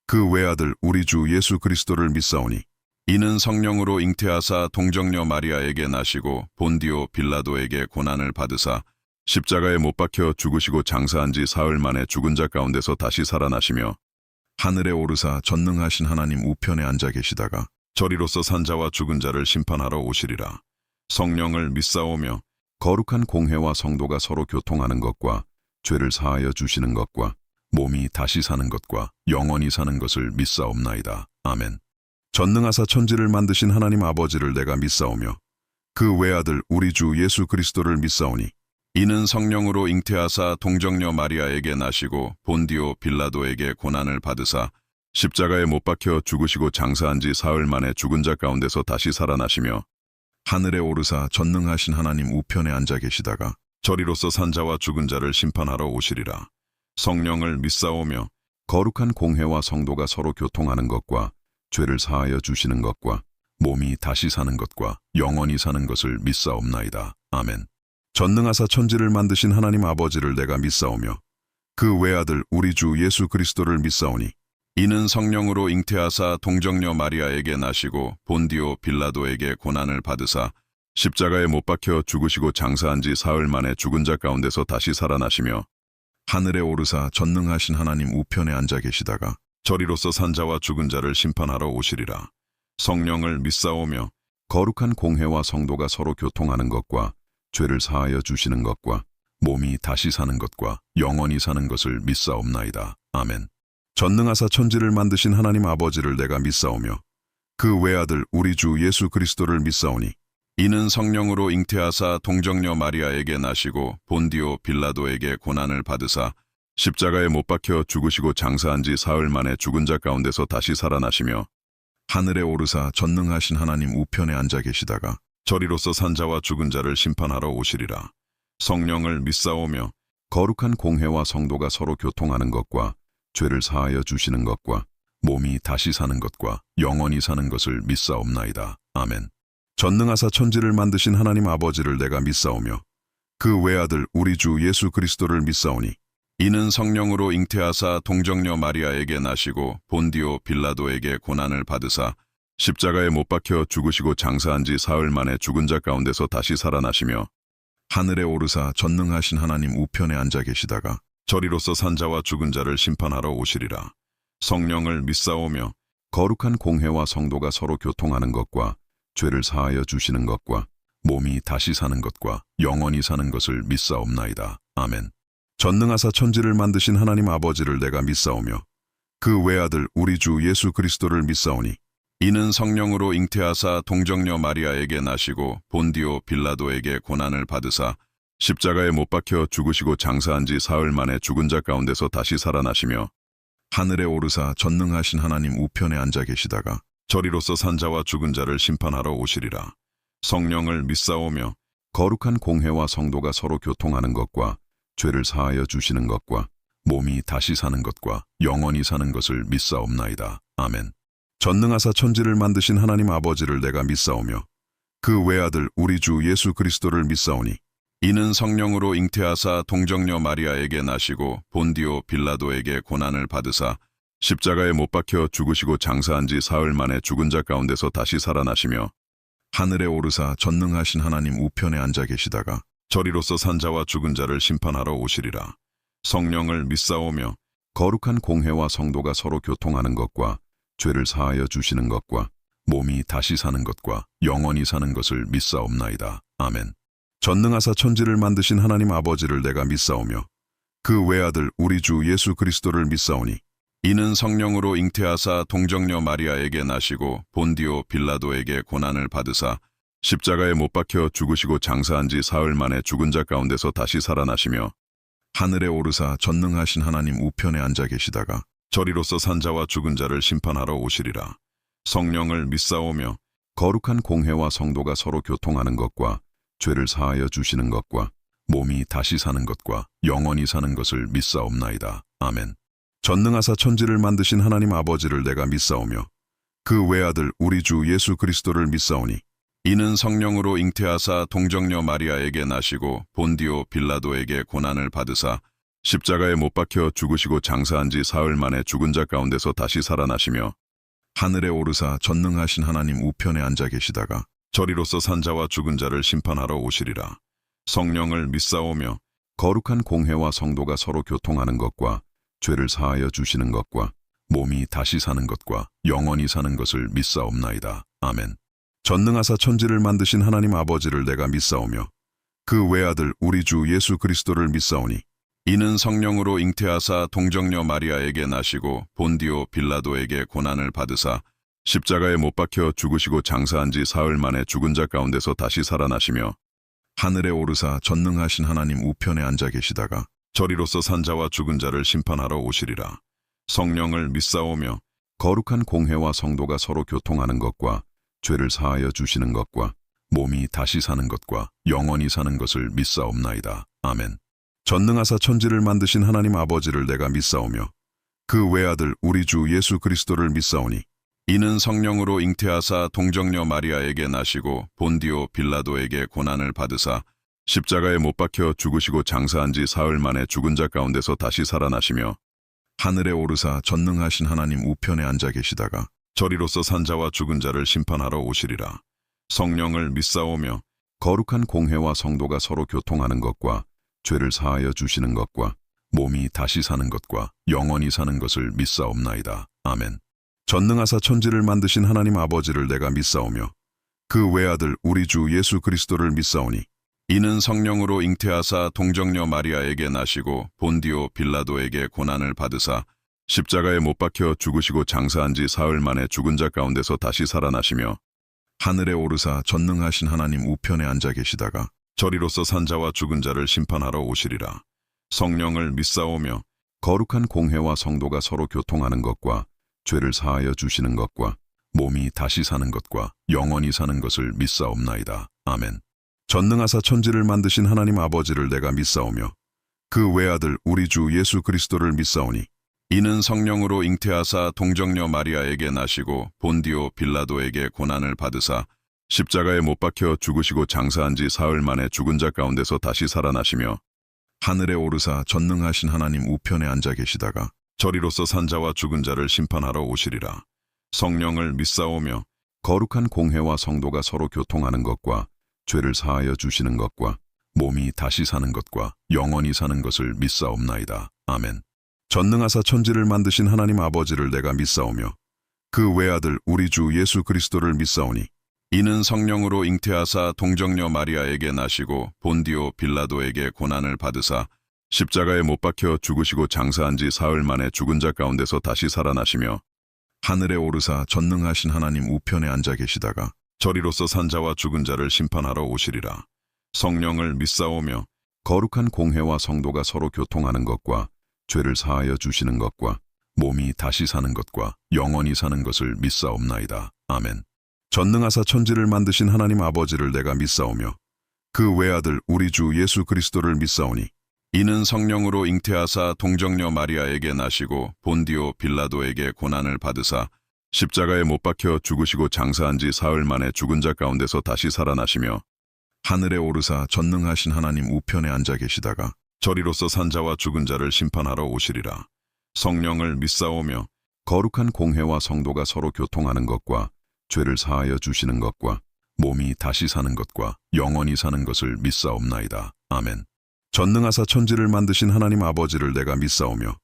그 외아들 우리 주 예수 그리스도를 믿사오니 이는 성령으로 잉태하사 동정녀 마리아에게 나시고 본디오 빌라도에게 고난을 받으사 십자가에 못 박혀 죽으시고 장사한 지 사흘 만에 죽은 자 가운데서 다시 살아나시며 하늘에 오르사 전능하신 하나님 우편에 앉아 계시다가 저리로서 산자와 죽은 자를 심판하러 오시리라. 성령을 믿사오며 거룩한 공회와 성도가 서로 교통하는 것과 죄를 사하여 주시는 것과 몸이 다시 사는 것과 영원히 사는 것을 믿사옵나이다. 아멘. 전능하사 천지를 만드신 하나님 아버지를 내가 믿사오며 그 외아들 우리 주 예수 그리스도를 믿사오니 이는 성령으로 잉태하사 동정녀 마리아에게 나시고 본디오 빌라도에게 고난을 받으사 십자가에 못 박혀 죽으시고 장사한 지 사흘 만에 죽은 자 가운데서 다시 살아나시며 하늘에 오르사 전능하신 하나님 우편에 앉아 계시다가 저리로서 산자와 죽은 자를 심판하러 오시리라. 성령을 믿사오며 거룩한 공회와 성도가 서로 교통하는 것과 죄를 사하여 주시는 것과 몸이 다시 사는 것과 영원히 사는 것을 믿사옵나이다. 아멘. 전능하사 천지를 만드신 하나님 아버지를 내가 믿사오며 그 외아들 우리 주 예수 그리스도를 믿사오니 이는 성령으로 잉태하사 동정녀 마리아에게 나시고 본디오 빌라도에게 고난을 받으사 십자가에 못 박혀 죽으시고 장사한 지 사흘 만에 죽은 자 가운데서 다시 살아나시며 하늘에 오르사 전능하신 하나님 우편에 앉아 계시다가 저리로서 산자와 죽은 자를 심판하러 오시리라. 성령을 믿사오며 거룩한 공회와 성도가 서로 교통하는 것과 죄를 사하여 주시는 것과 몸이 다시 사는 것과 영원히 사는 것을 믿사옵나이다. 아멘. 전능하사 천지를 만드신 하나님 아버지를 내가 믿사오며 그 외아들 우리 주 예수 그리스도를 믿사오니 이는 성령으로 잉태하사 동정녀 마리아에게 나시고 본디오 빌라도에게 고난을 받으사 십자가에 못 박혀 죽으시고 장사한 지 사흘 만에 죽은 자 가운데서 다시 살아나시며 하늘에 오르사 전능하신 하나님 우편에 앉아 계시다가 저리로서 산자와 죽은 자를 심판하러 오시리라. 성령을 믿사오며 거룩한 공회와 성도가 서로 교통하는 것과 죄를 사하여 주시는 것과 몸이 다시 사는 것과 영원히 사는 것을 믿사옵나이다. 아멘. 전능하사 천지를 만드신 하나님 아버지를 내가 믿사오며 그 외아들 우리 주 예수 그리스도를 믿사오니 이는 성령으로 잉태하사 동정녀 마리아에게 나시고 본디오 빌라도에게 고난을 받으사 십자가에 못 박혀 죽으시고 장사한 지 사흘 만에 죽은 자 가운데서 다시 살아나시며 하늘에 오르사 전능하신 하나님 우편에 앉아 계시다가 저리로서 산자와 죽은 자를 심판하러 오시리라. 성령을 믿사오며 거룩한 공회와 성도가 서로 교통하는 것과 죄를 사하여 주시는 것과 몸이 다시 사는 것과 영원히 사는 것을 믿사옵나이다. 아멘. 전능하사 천지를 만드신 하나님 아버지를 내가 믿사오며 그 외아들 우리 주 예수 그리스도를 믿사오니 이는 성령으로 잉태하사 동정녀 마리아에게 나시고 본디오 빌라도에게 고난을 받으사 십자가에 못 박혀 죽으시고 장사한 지 사흘 만에 죽은 자 가운데서 다시 살아나시며 하늘에 오르사 전능하신 하나님 우편에 앉아 계시다가 저리로서 산자와 죽은 자를 심판하러 오시리라. 성령을 믿사오며 거룩한 공회와 성도가 서로 교통하는 것과 죄를 사하여 주시는 것과 몸이 다시 사는 것과 영원히 사는 것을 믿사옵나이다. 아멘. 전능하사 천지를 만드신 하나님 아버지를 내가 믿사오며 그 외아들 우리 주 예수 그리스도를 믿사오니 이는 성령으로 잉태하사 동정녀 마리아에게 나시고 본디오 빌라도에게 고난을 받으사 십자가에 못 박혀 죽으시고 장사한 지 사흘 만에 죽은 자 가운데서 다시 살아나시며 하늘에 오르사 전능하신 하나님 우편에 앉아 계시다가 저리로서 산자와 죽은 자를 심판하러 오시리라. 성령을 믿사오며 거룩한 공회와 성도가 서로 교통하는 것과 죄를 사하여 주시는 것과 몸이 다시 사는 것과 영원히 사는 것을 믿사옵나이다. 아멘. 전능하사 천지를 만드신 하나님 아버지를 내가 믿사오며 그 외아들 우리 주 예수 그리스도를 믿사오니 이는 성령으로 잉태하사 동정녀 마리아에게 나시고 본디오 빌라도에게 고난을 받으사 십자가에 못 박혀 죽으시고 장사한 지 사흘 만에 죽은 자 가운데서 다시 살아나시며 하늘에 오르사 전능하신 하나님 우편에 앉아 계시다가 저리로서 산자와 죽은 자를 심판하러 오시리라. 성령을 믿사오며 거룩한 공회와 성도가 서로 교통하는 것과 죄를 사하여 주시는 것과 몸이 다시 사는 것과 영원히 사는 것을 믿사옵나이다. 아멘. 전능하사 천지를 만드신 하나님 아버지를 내가 믿사오며 그 외아들 우리 주 예수 그리스도를 믿사오니 이는 성령으로 잉태하사 동정녀 마리아에게 나시고 본디오 빌라도에게 고난을 받으사 십자가에 못 박혀 죽으시고 장사한 지 사흘 만에 죽은 자 가운데서 다시 살아나시며 하늘에 오르사 전능하신 하나님 우편에 앉아 계시다가 저리로서 산자와 죽은 자를 심판하러 오시리라. 성령을 믿사오며 거룩한 공회와 성도가 서로 교통하는 것과 죄를 사하여 주시는 것과 몸이 다시 사는 것과 영원히 사는 것을 믿사옵나이다. 아멘. 전능하사 천지를 만드신 하나님 아버지를 내가 믿사오며 그 외아들 우리 주 예수 그리스도를 믿사오니 이는 성령으로 잉태하사 동정녀 마리아에게 나시고 본디오 빌라도에게 고난을 받으사 십자가에 못 박혀 죽으시고 장사한 지 사흘 만에 죽은 자 가운데서 다시 살아나시며 하늘에 오르사 전능하신 하나님 우편에 앉아 계시다가 저리로서 산 자와 죽은 자를 심판하러 오시리라. 성령을 믿사오며 거룩한 공회와 성도가 서로 교통하는 것과 죄를 사하여 주시는 것과 몸이 다시 사는 것과 영원히 사는 것을 믿사옵나이다. 아멘. 전능하사 천지를 만드신 하나님 아버지를 내가 믿사오며 그 외아들 우리 주 예수 그리스도를 믿사오니 이는 성령으로 잉태하사 동정녀 마리아에게 나시고 본디오 빌라도에게 고난을 받으사 십자가에 못 박혀 죽으시고 장사한 지 사흘 만에 죽은 자 가운데서 다시 살아나시며 하늘에 오르사 전능하신 하나님 우편에 앉아 계시다가 저리로서 산 자와 죽은 자를 심판하러 오시리라. 성령을 믿사오며 거룩한 공회와 성도가 서로 교통하는 것과 죄를 사하여 주시는 것과 몸이 다시 사는 것과 영원히 사는 것을 믿사옵나이다. 아멘. 전능하사 천지를 만드신 하나님 아버지를 내가 믿사오며 그 외아들 우리 주 예수 그리스도를 믿사오니 이는 성령으로 잉태하사 동정녀 마리아에게 나시고 본디오 빌라도에게 고난을 받으사 십자가에 못 박혀 죽으시고 장사한 지 사흘 만에 죽은 자 가운데서 다시 살아나시며 하늘에 오르사 전능하신 하나님 우편에 앉아 계시다가 저리로서 산 자와 죽은 자를 심판하러 오시리라. 성령을 믿사오며 거룩한 공회와 성도가 서로 교통하는 것과 죄를 사하여 주시는 것과 몸이 다시 사는 것과 영원히 사는 것을 믿사옵나이다. 아멘. 전능하사 천지를 만드신 하나님 아버지를 내가 믿사오며 그 외아들 우리 주 예수 그리스도를 믿사오니 이는 성령으로 잉태하사 동정녀 마리아에게 나시고 본디오 빌라도에게 고난을 받으사 십자가에 못 박혀 죽으시고 장사한 지 사흘 만에 죽은 자 가운데서 다시 살아나시며 하늘에 오르사 전능하신 하나님 우편에 앉아 계시다가 저리로서 산 자와 죽은 자를 심판하러 오시리라. 성령을 믿사오며 거룩한 공회와 성도가 서로 교통하는 것과 죄를 사하여 주시는 것과 몸이 다시 사는 것과 영원히 사는 것을 믿사옵나이다. 아멘. 전능하사 천지를 만드신 하나님 아버지를 내가 믿사오며 그 외아들 우리 주 예수 그리스도를 믿사오니 이는 성령으로 잉태하사 동정녀 마리아에게 나시고 본디오 빌라도에게 고난을 받으사 십자가에 못 박혀 죽으시고 장사한 지 사흘 만에 죽은 자 가운데서 다시 살아나시며 하늘에 오르사 전능하신 하나님 우편에 앉아 계시다가 저리로서 산 자와 죽은 자를 심판하러 오시리라. 성령을 믿사오며 거룩한 공회와 성도가 서로 교통하는 것과 죄를 사하여 주시는 것과 몸이 다시 사는 것과 영원히 사는 것을 믿사옵나이다. 아멘. 전능하사 천지를 만드신 하나님 아버지를 내가 믿사오며 그 외아들 우리 주 예수 그리스도를 믿사오니 이는 성령으로 잉태하사 동정녀 마리아에게 나시고 본디오 빌라도에게 고난을 받으사 십자가에 못 박혀 죽으시고 장사한 지 사흘 만에 죽은 자 가운데서 다시 살아나시며 하늘에 오르사 전능하신 하나님 우편에 앉아 계시다가 저리로서 산 자와 죽은 자를 심판하러 오시리라. 성령을 믿사오며 거룩한 공회와 성도가 서로 교통하는 것과 죄를 사하여 주시는 것과 몸이 다시 사는 것과 영원히 사는 것을 믿사옵나이다. 아멘. 전능하사 천지를 만드신 하나님 아버지를 내가 믿사오며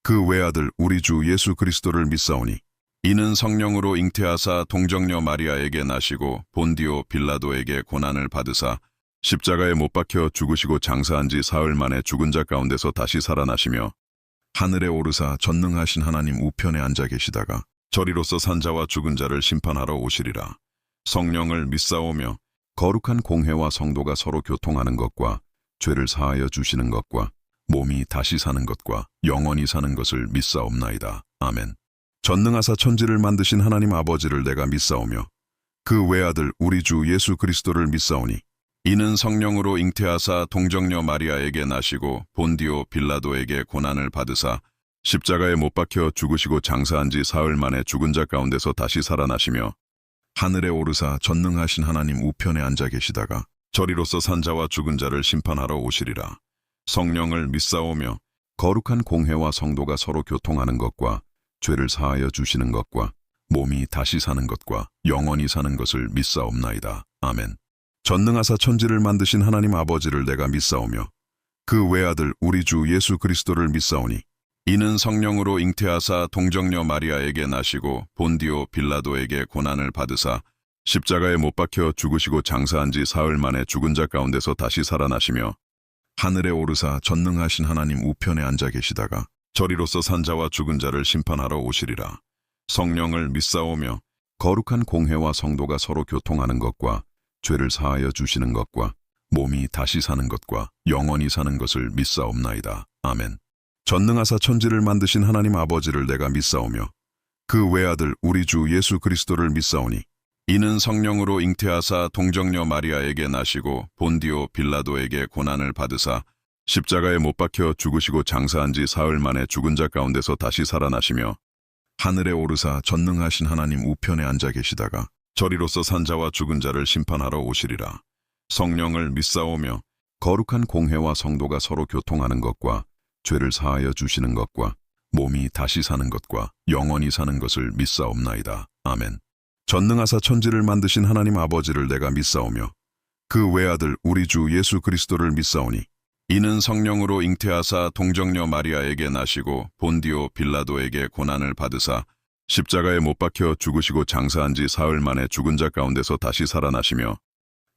그 외아들 우리 주 예수 그리스도를 믿사오니 이는 성령으로 잉태하사 동정녀 마리아에게 나시고 본디오 빌라도에게 고난을 받으사 십자가에 못 박혀 죽으시고 장사한 지 사흘 만에 죽은 자 가운데서 다시 살아나시며 하늘에 오르사 전능하신 하나님 우편에 앉아 계시다가 저리로서 산 자와 죽은 자를 심판하러 오시리라. 성령을 믿사오며 거룩한 공회와 성도가 서로 교통하는 것과 죄를 사하여 주시는 것과 몸이 다시 사는 것과 영원히 사는 것을 믿사옵나이다. 아멘. 전능하사 천지를 만드신 하나님 아버지를 내가 믿사오며 그 외아들 우리 주 예수 그리스도를 믿사오니 이는 성령으로 잉태하사 동정녀 마리아에게 나시고 본디오 빌라도에게 고난을 받으사 십자가에 못 박혀 죽으시고 장사한 지 사흘 만에 죽은 자 가운데서 다시 살아나시며 하늘에 오르사 전능하신 하나님 우편에 앉아 계시다가 저리로서 산 자와 죽은 자를 심판하러 오시리라. 성령을 믿사오며 거룩한 공회와 성도가 서로 교통하는 것과 죄를 사하여 주시는 것과 몸이 다시 사는 것과 영원히 사는 것을 믿사옵나이다. 아멘. 전능하사 천지를 만드신 하나님 아버지를 내가 믿사오며 그 외아들 우리 주 예수 그리스도를 믿사오니 이는 성령으로 잉태하사 동정녀 마리아에게 나시고 본디오 빌라도에게 고난을 받으사 십자가에 못 박혀 죽으시고 장사한 지 사흘 만에 죽은 자 가운데서 다시 살아나시며 하늘에 오르사 전능하신 하나님 우편에 앉아 계시다가 저리로서 산 자와 죽은 자를 심판하러 오시리라. 성령을 믿사오며 거룩한 공회와 성도가 서로 교통하는 것과 죄를 사하여 주시는 것과 몸이 다시 사는 것과 영원히 사는 것을 믿사옵나이다. 아멘. 전능하사 천지를 만드신 하나님 아버지를 내가 믿사오며 그 외아들 우리 주 예수 그리스도를 믿사오니 이는 성령으로 잉태하사 동정녀 마리아에게 나시고 본디오 빌라도에게 고난을 받으사 십자가에 못 박혀 죽으시고 장사한 지 사흘 만에 죽은 자 가운데서 다시 살아나시며 하늘에 오르사 전능하신 하나님 우편에 앉아 계시다가 저리로서 산 자와 죽은 자를 심판하러 오시리라. 성령을 믿사오며 거룩한 공회와 성도가 서로 교통하는 것과 죄를 사하여 주시는 것과 몸이 다시 사는 것과 영원히 사는 것을 믿사옵나이다. 아멘. 전능하사 천지를 만드신 하나님 아버지를 내가 믿사오며 그 외아들 우리 주 예수 그리스도를 믿사오니 이는 성령으로 잉태하사 동정녀 마리아에게 나시고 본디오 빌라도에게 고난을 받으사 십자가에 못 박혀 죽으시고 장사한 지 사흘 만에 죽은 자 가운데서 다시 살아나시며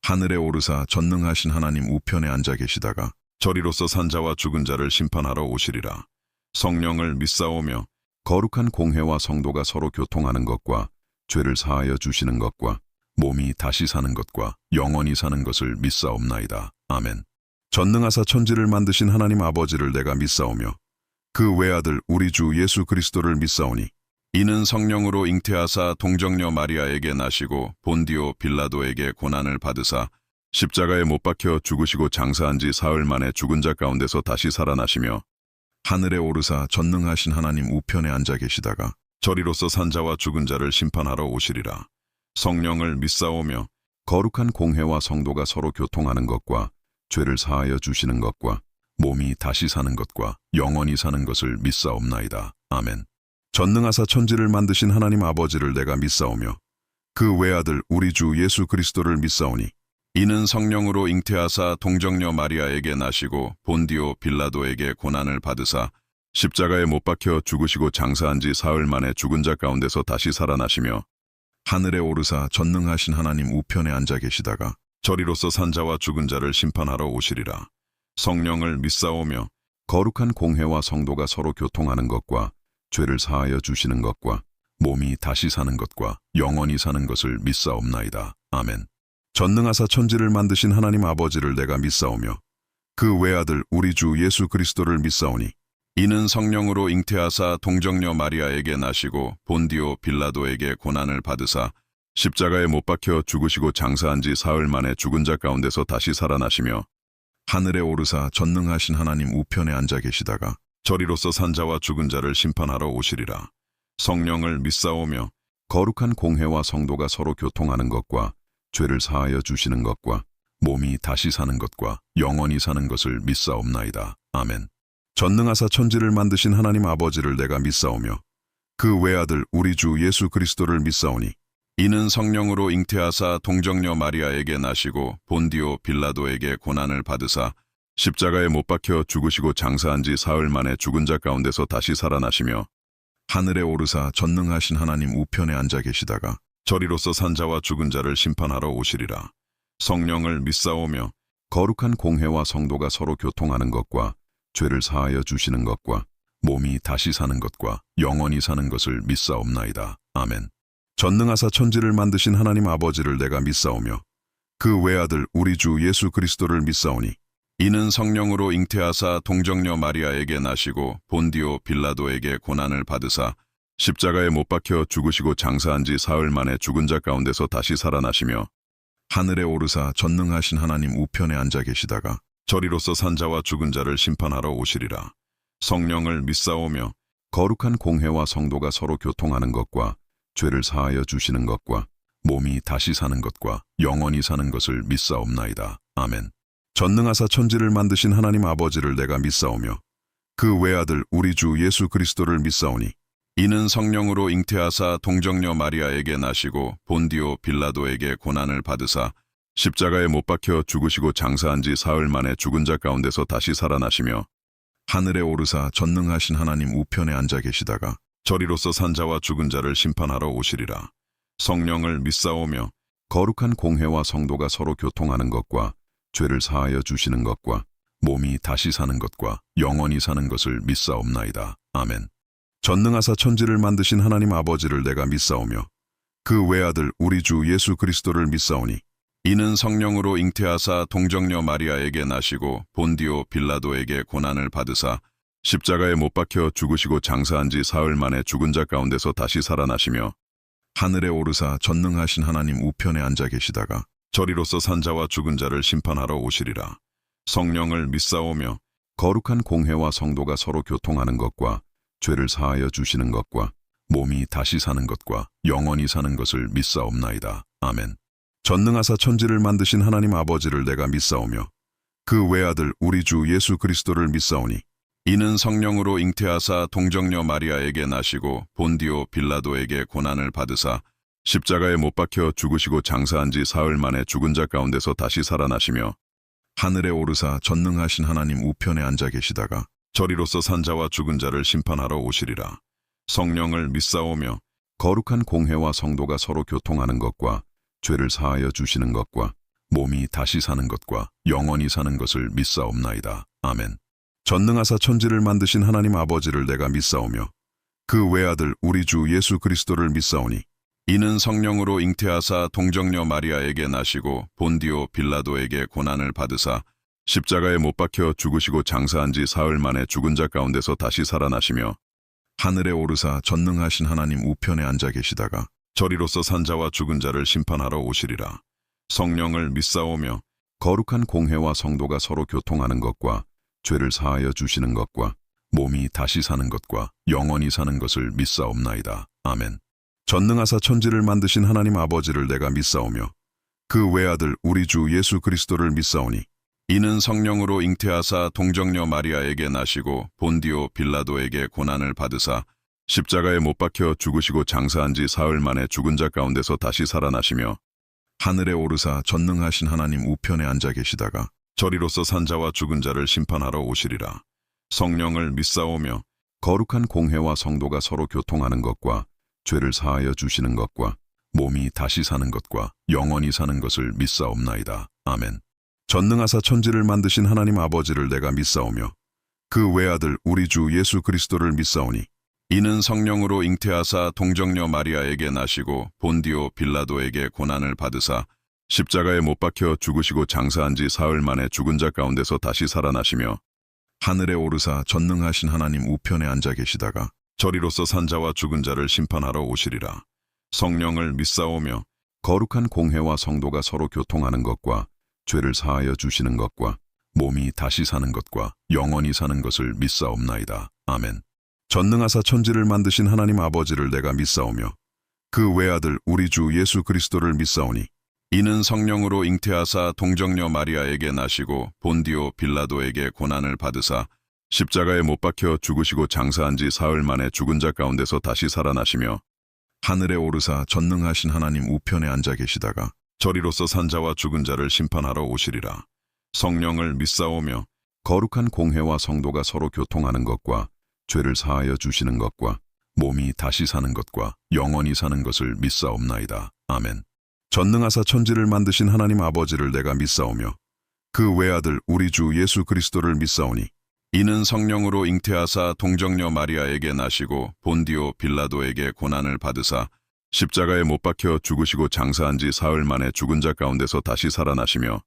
하늘에 오르사 전능하신 하나님 우편에 앉아 계시다가 저리로서 산 자와 죽은 자를 심판하러 오시리라. 성령을 믿사오며 거룩한 공회와 성도가 서로 교통하는 것과 죄를 사하여 주시는 것과 몸이 다시 사는 것과 영원히 사는 것을 믿사옵나이다. 아멘. 전능하사 천지를 만드신 하나님 아버지를 내가 믿사오며 그 외아들 우리 주 예수 그리스도를 믿사오니 이는 성령으로 잉태하사 동정녀 마리아에게 나시고 본디오 빌라도에게 고난을 받으사 십자가에 못 박혀 죽으시고 장사한 지 사흘 만에 죽은 자 가운데서 다시 살아나시며 하늘에 오르사 전능하신 하나님 우편에 앉아 계시다가 저리로서 산 자와 죽은 자를 심판하러 오시리라. 성령을 믿사오며 거룩한 공회와 성도가 서로 교통하는 것과 죄를 사하여 주시는 것과 몸이 다시 사는 것과 영원히 사는 것을 믿사옵나이다. 아멘. 전능하사 천지를 만드신 하나님 아버지를 내가 믿사오며 그 외아들 우리 주 예수 그리스도를 믿사오니 이는 성령으로 잉태하사 동정녀 마리아에게 나시고 본디오 빌라도에게 고난을 받으사 십자가에 못 박혀 죽으시고 장사한 지 사흘 만에 죽은 자 가운데서 다시 살아나시며 하늘에 오르사 전능하신 하나님 우편에 앉아 계시다가 저리로서 산 자와 죽은 자를 심판하러 오시리라. 성령을 믿사오며 거룩한 공회와 성도가 서로 교통하는 것과 죄를 사하여 주시는 것과 몸이 다시 사는 것과 영원히 사는 것을 믿사옵나이다. 아멘. 전능하사 천지를 만드신 하나님 아버지를 내가 믿사오며 그 외아들 우리 주 예수 그리스도를 믿사오니 이는 성령으로 잉태하사 동정녀 마리아에게 나시고 본디오 빌라도에게 고난을 받으사 십자가에 못 박혀 죽으시고 장사한 지 사흘 만에 죽은 자 가운데서 다시 살아나시며 하늘에 오르사 전능하신 하나님 우편에 앉아 계시다가 저리로서 산 자와 죽은 자를 심판하러 오시리라. 성령을 믿사오며 거룩한 공회와 성도가 서로 교통하는 것과 죄를 사하여 주시는 것과 몸이 다시 사는 것과 영원히 사는 것을 믿사옵나이다. 아멘. 전능하사 천지를 만드신 하나님 아버지를 내가 믿사오며 그 외아들 우리 주 예수 그리스도를 믿사오니 이는 성령으로 잉태하사 동정녀 마리아에게 나시고 본디오 빌라도에게 고난을 받으사 십자가에 못 박혀 죽으시고 장사한 지 사흘 만에 죽은 자 가운데서 다시 살아나시며 하늘에 오르사 전능하신 하나님 우편에 앉아 계시다가 저리로서 산 자와 죽은 자를 심판하러 오시리라. 성령을 믿사오며 거룩한 공회와 성도가 서로 교통하는 것과 죄를 사하여 주시는 것과 몸이 다시 사는 것과 영원히 사는 것을 믿사옵나이다. 아멘. 전능하사 천지를 만드신 하나님 아버지를 내가 믿사오며 그 외아들 우리 주 예수 그리스도를 믿사오니 이는 성령으로 잉태하사 동정녀 마리아에게 나시고 본디오 빌라도에게 고난을 받으사 십자가에 못 박혀 죽으시고 장사한 지 사흘 만에 죽은 자 가운데서 다시 살아나시며 하늘에 오르사 전능하신 하나님 우편에 앉아 계시다가 저리로서 산 자와 죽은 자를 심판하러 오시리라. 성령을 믿사오며 거룩한 공회와 성도가 서로 교통하는 것과 죄를 사하여 주시는 것과 몸이 다시 사는 것과 영원히 사는 것을 믿사옵나이다. 아멘. 전능하사 천지를 만드신 하나님 아버지를 내가 믿사오며 그 외아들 우리 주 예수 그리스도를 믿사오니 이는 성령으로 잉태하사 동정녀 마리아에게 나시고 본디오 빌라도에게 고난을 받으사 십자가에 못 박혀 죽으시고 장사한 지 사흘 만에 죽은 자 가운데서 다시 살아나시며 하늘에 오르사 전능하신 하나님 우편에 앉아 계시다가 저리로서 산 자와 죽은 자를 심판하러 오시리라. 성령을 믿사오며 거룩한 공회와 성도가 서로 교통하는 것과 죄를 사하여 주시는 것과 몸이 다시 사는 것과 영원히 사는 것을 믿사옵나이다. 아멘. 전능하사 천지를 만드신 하나님 아버지를 내가 믿사오며 그 외아들 우리 주 예수 그리스도를 믿사오니 이는 성령으로 잉태하사 동정녀 마리아에게 나시고 본디오 빌라도에게 고난을 받으사 십자가에 못 박혀 죽으시고 장사한 지 사흘 만에 죽은 자 가운데서 다시 살아나시며 하늘에 오르사 전능하신 하나님 우편에 앉아 계시다가 저리로서 산자와 죽은 자를 심판하러 오시리라. 성령을 믿사오며 거룩한 공회와 성도가 서로 교통하는 것과 죄를 사하여 주시는 것과 몸이 다시 사는 것과 영원히 사는 것을 믿사옵나이다. 아멘. 전능하사 천지를 만드신 하나님 아버지를 내가 믿사오며 그 외아들 우리 주 예수 그리스도를 믿사오니 이는 성령으로 잉태하사 동정녀 마리아에게 나시고 본디오 빌라도에게 고난을 받으사 십자가에 못 박혀 죽으시고 장사한 지 사흘 만에 죽은 자 가운데서 다시 살아나시며 하늘에 오르사 전능하신 하나님 우편에 앉아 계시다가 저리로서 산자와 죽은 자를 심판하러 오시리라. 성령을 믿사오며 거룩한 공회와 성도가 서로 교통하는 것과 죄를 사하여 주시는 것과 몸이 다시 사는 것과 영원히 사는 것을 믿사옵나이다. 아멘. 전능하사 천지를 만드신 하나님 아버지를 내가 믿사오며 그 외아들 우리 주 예수 그리스도를 믿사오니 이는 성령으로 잉태하사 동정녀 마리아에게 나시고 본디오 빌라도에게 고난을 받으사 십자가에 못 박혀 죽으시고 장사한 지 사흘 만에 죽은 자 가운데서 다시 살아나시며 하늘에 오르사 전능하신 하나님 우편에 앉아 계시다가 저리로서 산자와 죽은 자를 심판하러 오시리라. 성령을 믿사오며 거룩한 공회와 성도가 서로 교통하는 것과 죄를 사하여 주시는 것과 몸이 다시 사는 것과 영원히 사는 것을 믿사옵나이다. 아멘. 전능하사 천지를 만드신 하나님 아버지를 내가 믿사오며 그 외아들 우리 주 예수 그리스도를 믿사오니 이는 성령으로 잉태하사 동정녀 마리아에게 나시고 본디오 빌라도에게 고난을 받으사 십자가에 못 박혀 죽으시고 장사한 지 사흘 만에 죽은 자 가운데서 다시 살아나시며 하늘에 오르사 전능하신 하나님 우편에 앉아 계시다가 저리로서 산자와 죽은 자를 심판하러 오시리라. 성령을 믿사오며 거룩한 공회와 성도가 서로 교통하는 것과 죄를 사하여 주시는 것과 몸이 다시 사는 것과 영원히 사는 것을 믿사옵나이다. 아멘. 전능하사 천지를 만드신 하나님 아버지를 내가 믿사오며 그 외아들 우리 주 예수 그리스도를 믿사오니 이는 성령으로 잉태하사 동정녀 마리아에게 나시고 본디오 빌라도에게 고난을 받으사 십자가에 못 박혀 죽으시고 장사한 지 사흘 만에 죽은 자 가운데서 다시 살아나시며 하늘에 오르사 전능하신 하나님 우편에 앉아 계시다가 저리로서 산자와 죽은 자를 심판하러 오시리라. 성령을 믿사오며 거룩한 공회와 성도가 서로 교통하는 것과 죄를 사하여 주시는 것과 몸이 다시 사는 것과 영원히 사는 것을 믿사옵나이다. 아멘. 전능하사 천지를 만드신 하나님 아버지를 내가 믿사오며 그 외아들 우리 주 예수 그리스도를 믿사오니 이는 성령으로 잉태하사 동정녀 마리아에게 나시고 본디오 빌라도에게 고난을 받으사 십자가에 못 박혀 죽으시고 장사한 지 사흘 만에 죽은 자 가운데서 다시 살아나시며 하늘에 오르사 전능하신 하나님 우편에 앉아 계시다가 저리로서 산자와 죽은 자를 심판하러 오시리라. 성령을 믿사오며 거룩한 공회와 성도가 서로 교통하는 것과 죄를 사하여 주시는 것과 몸이 다시 사는 것과 영원히 사는 것을 믿사옵나이다. 아멘. 전능하사 천지를 만드신 하나님 아버지를 내가 믿사오며 그 외아들 우리 주 예수 그리스도를 믿사오니 이는 성령으로 잉태하사 동정녀 마리아에게 나시고 본디오 빌라도에게 고난을 받으사 십자가에 못 박혀 죽으시고 장사한 지 사흘 만에 죽은 자 가운데서 다시 살아나시며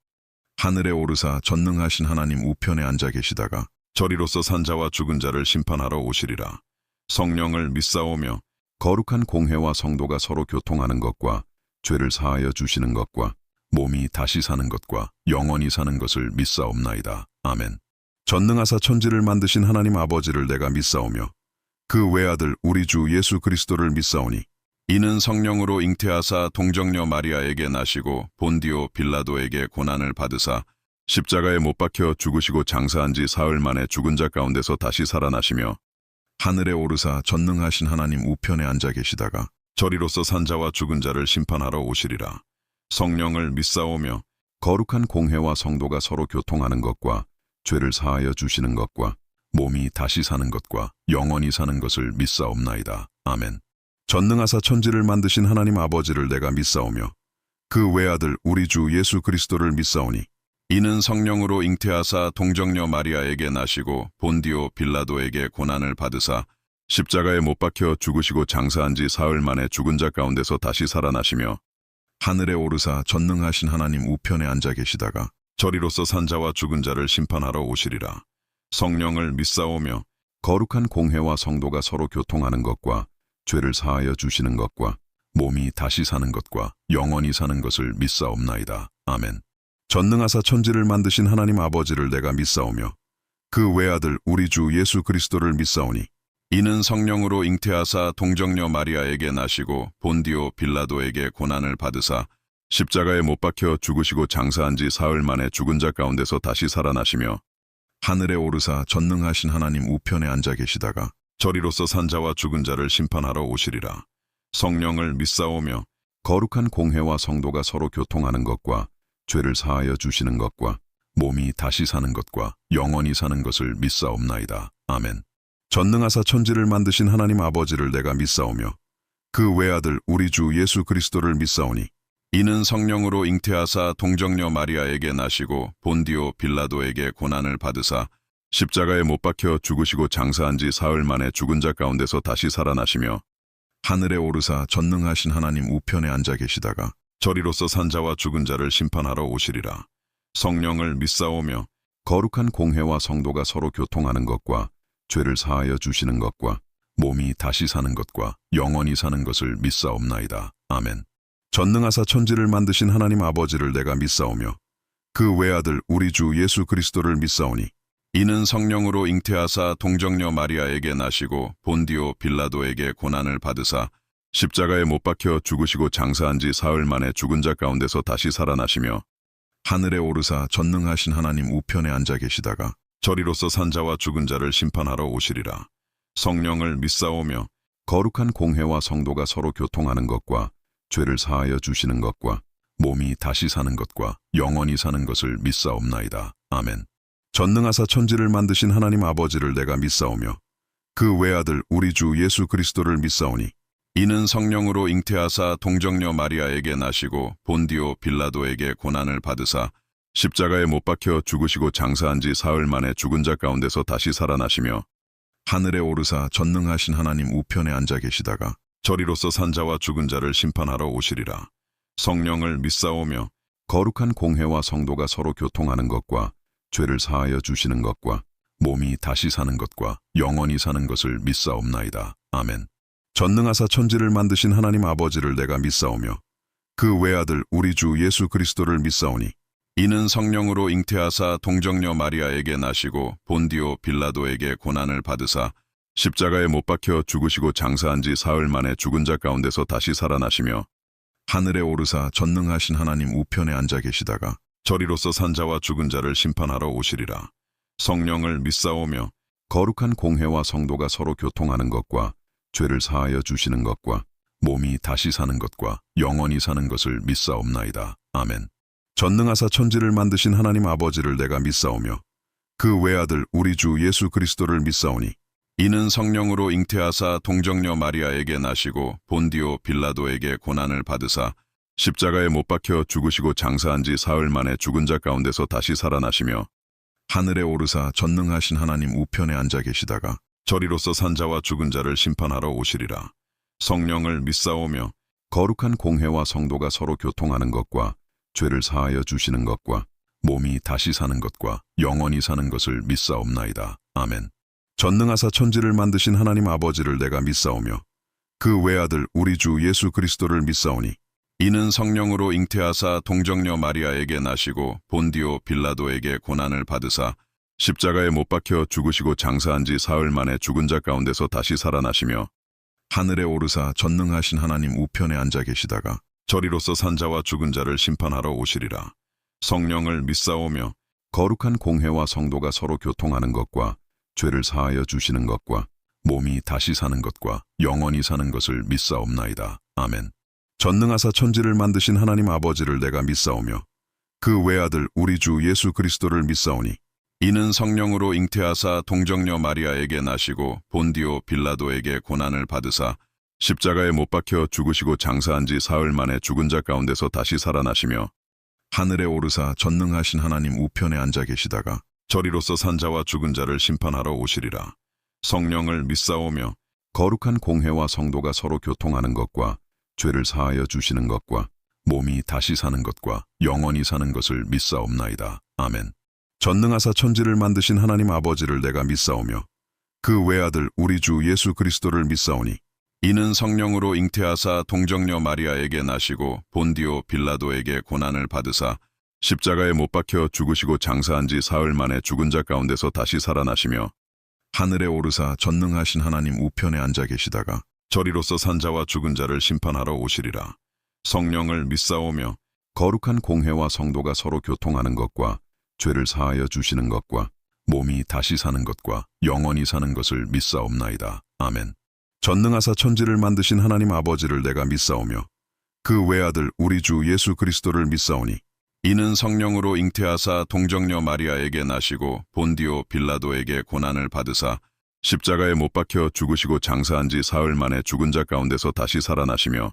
하늘에 오르사 전능하신 하나님 우편에 앉아 계시다가 저리로서 산자와 죽은 자를 심판하러 오시리라. 성령을 믿사오며 거룩한 공회와 성도가 서로 교통하는 것과 죄를 사하여 주시는 것과 몸이 다시 사는 것과 영원히 사는 것을 믿사옵나이다. 아멘. 전능하사 천지를 만드신 하나님 아버지를 내가 믿사오며 그 외아들 우리 주 예수 그리스도를 믿사오니 이는 성령으로 잉태하사 동정녀 마리아에게 나시고 본디오 빌라도에게 고난을 받으사 십자가에 못 박혀 죽으시고 장사한 지 사흘 만에 죽은 자 가운데서 다시 살아나시며 하늘에 오르사 전능하신 하나님 우편에 앉아 계시다가 저리로서 산자와 죽은 자를 심판하러 오시리라. 성령을 믿사오며 거룩한 공회와 성도가 서로 교통하는 것과 죄를 사하여 주시는 것과 몸이 다시 사는 것과 영원히 사는 것을 믿사옵나이다. 아멘. 전능하사 천지를 만드신 하나님 아버지를 내가 믿사오며 그 외아들 우리 주 예수 그리스도를 믿사오니 이는 성령으로 잉태하사 동정녀 마리아에게 나시고 본디오 빌라도에게 고난을 받으사 십자가에 못 박혀 죽으시고 장사한 지 사흘 만에 죽은 자 가운데서 다시 살아나시며 하늘에 오르사 전능하신 하나님 우편에 앉아 계시다가 저리로서 산 자와 죽은 자를 심판하러 오시리라. 성령을 믿사오며 거룩한 공회와 성도가 서로 교통하는 것과 죄를 사하여 주시는 것과 몸이 다시 사는 것과 영원히 사는 것을 믿사옵나이다. 아멘. 전능하사 천지를 만드신 하나님 아버지를 내가 믿사오며 그 외아들 우리 주 예수 그리스도를 믿사오니 이는 성령으로 잉태하사 동정녀 마리아에게 나시고 본디오 빌라도에게 고난을 받으사 십자가에 못 박혀 죽으시고 장사한 지 사흘 만에 죽은 자 가운데서 다시 살아나시며 하늘에 오르사 전능하신 하나님 우편에 앉아 계시다가 저리로서 산 자와 죽은 자를 심판하러 오시리라. 성령을 믿사오며 거룩한 공회와 성도가 서로 교통하는 것과 죄를 사하여 주시는 것과 몸이 다시 사는 것과 영원히 사는 것을 믿사옵나이다. 아멘. 전능하사 천지를 만드신 하나님 아버지를 내가 믿사오며 그 외아들 우리 주 예수 그리스도를 믿사오니 이는 성령으로 잉태하사 동정녀 마리아에게 나시고 본디오 빌라도에게 고난을 받으사 십자가에 못 박혀 죽으시고 장사한 지 사흘 만에 죽은 자 가운데서 다시 살아나시며 하늘에 오르사 전능하신 하나님 우편에 앉아 계시다가 저리로서 산 자와 죽은 자를 심판하러 오시리라. 성령을 믿사오며 거룩한 공회와 성도가 서로 교통하는 것과 죄를 사하여 주시는 것과 몸이 다시 사는 것과 영원히 사는 것을 믿사옵나이다. 아멘. 전능하사 천지를 만드신 하나님 아버지를 내가 믿사오며 그 외아들 우리 주 예수 그리스도를 믿사오니 이는 성령으로 잉태하사 동정녀 마리아에게 나시고 본디오 빌라도에게 고난을 받으사 십자가에 못 박혀 죽으시고 장사한 지 사흘 만에 죽은 자 가운데서 다시 살아나시며 하늘에 오르사 전능하신 하나님 우편에 앉아 계시다가 저리로서 산 자와 죽은 자를 심판하러 오시리라. 성령을 믿사오며 거룩한 공회와 성도가 서로 교통하는 것과 죄를 사하여 주시는 것과 몸이 다시 사는 것과 영원히 사는 것을 믿사옵나이다. 아멘. 전능하사 천지를 만드신 하나님 아버지를 내가 믿사오며 그 외아들 우리 주 예수 그리스도를 믿사오니 이는 성령으로 잉태하사 동정녀 마리아에게 나시고 본디오 빌라도에게 고난을 받으사 십자가에 못 박혀 죽으시고 장사한 지 사흘 만에 죽은 자 가운데서 다시 살아나시며 하늘에 오르사 전능하신 하나님 우편에 앉아 계시다가 저리로서 산 자와 죽은 자를 심판하러 오시리라. 성령을 믿사오며 거룩한 공회와 성도가 서로 교통하는 것과 죄를 사하여 주시는 것과 몸이 다시 사는 것과 영원히 사는 것을 믿사옵나이다. 아멘. 전능하사 천지를 만드신 하나님 아버지를 내가 믿사오며 그 외아들 우리 주 예수 그리스도를 믿사오니 이는 성령으로 잉태하사 동정녀 마리아에게 나시고 본디오 빌라도에게 고난을 받으사 십자가에 못 박혀 죽으시고 장사한 지 사흘 만에 죽은 자 가운데서 다시 살아나시며 하늘에 오르사 전능하신 하나님 우편에 앉아 계시다가 저리로서 산 자와 죽은 자를 심판하러 오시리라. 성령을 믿사오며 거룩한 공회와 성도가 서로 교통하는 것과 죄를 사하여 주시는 것과 몸이 다시 사는 것과 영원히 사는 것을 믿사옵나이다. 아멘. 전능하사 천지를 만드신 하나님 아버지를 내가 믿사오며 그 외아들 우리 주 예수 그리스도를 믿사오니 이는 성령으로 잉태하사 동정녀 마리아에게 나시고 본디오 빌라도에게 고난을 받으사 십자가에 못 박혀 죽으시고 장사한 지 사흘 만에 죽은 자 가운데서 다시 살아나시며 하늘에 오르사 전능하신 하나님 우편에 앉아 계시다가 저리로서 산 자와 죽은 자를 심판하러 오시리라. 성령을 믿사오며 거룩한 공회와 성도가 서로 교통하는 것과 죄를 사하여 주시는 것과 몸이 다시 사는 것과 영원히 사는 것을 믿사옵나이다. 아멘. 전능하사 천지를 만드신 하나님 아버지를 내가 믿사오며 그 외아들 우리 주 예수 그리스도를 믿사오니 이는 성령으로 잉태하사 동정녀 마리아에게 나시고 본디오 빌라도에게 고난을 받으사 십자가에 못 박혀 죽으시고 장사한 지 사흘 만에 죽은 자 가운데서 다시 살아나시며 하늘에 오르사 전능하신 하나님 우편에 앉아 계시다가 저리로서 산 자와 죽은 자를 심판하러 오시리라. 성령을 믿사오며 거룩한 공회와 성도가 서로 교통하는 것과 죄를 사하여 주시는 것과 몸이 다시 사는 것과 영원히 사는 것을 믿사옵나이다. 아멘. 전능하사 천지를 만드신 하나님 아버지를 내가 믿사오며 그 외아들 우리 주 예수 그리스도를 믿사오니 이는 성령으로 잉태하사 동정녀 마리아에게 나시고 본디오 빌라도에게 고난을 받으사 십자가에 못 박혀 죽으시고 장사한 지 사흘 만에 죽은 자 가운데서 다시 살아나시며 하늘에 오르사 전능하신 하나님 우편에 앉아 계시다가 저리로서 산 자와 죽은 자를 심판하러 오시리라. 성령을 믿사오며 거룩한 공회와 성도가 서로 교통하는 것과 죄를 사하여 주시는 것과 몸이 다시 사는 것과 영원히 사는 것을 믿사옵나이다. 아멘. 전능하사 천지를 만드신 하나님 아버지를 내가 믿사오며 그 외아들 우리 주 예수 그리스도를 믿사오니 이는 성령으로 잉태하사 동정녀 마리아에게 나시고 본디오 빌라도에게 고난을 받으사 십자가에 못 박혀 죽으시고 장사한 지 사흘 만에 죽은 자 가운데서 다시 살아나시며 하늘에 오르사 전능하신 하나님 우편에 앉아 계시다가 저리로서 산 자와 죽은 자를 심판하러 오시리라. 성령을 믿사오며 거룩한 공회와 성도가 서로 교통하는 것과 죄를 사하여 주시는 것과 몸이 다시 사는 것과 영원히 사는 것을 믿사옵나이다. 아멘. 전능하사 천지를 만드신 하나님 아버지를 내가 믿사오며 그 외아들 우리 주 예수 그리스도를 믿사오니 이는 성령으로 잉태하사 동정녀 마리아에게 나시고 본디오 빌라도에게 고난을 받으사 십자가에 못 박혀 죽으시고 장사한 지 사흘 만에 죽은 자 가운데서 다시 살아나시며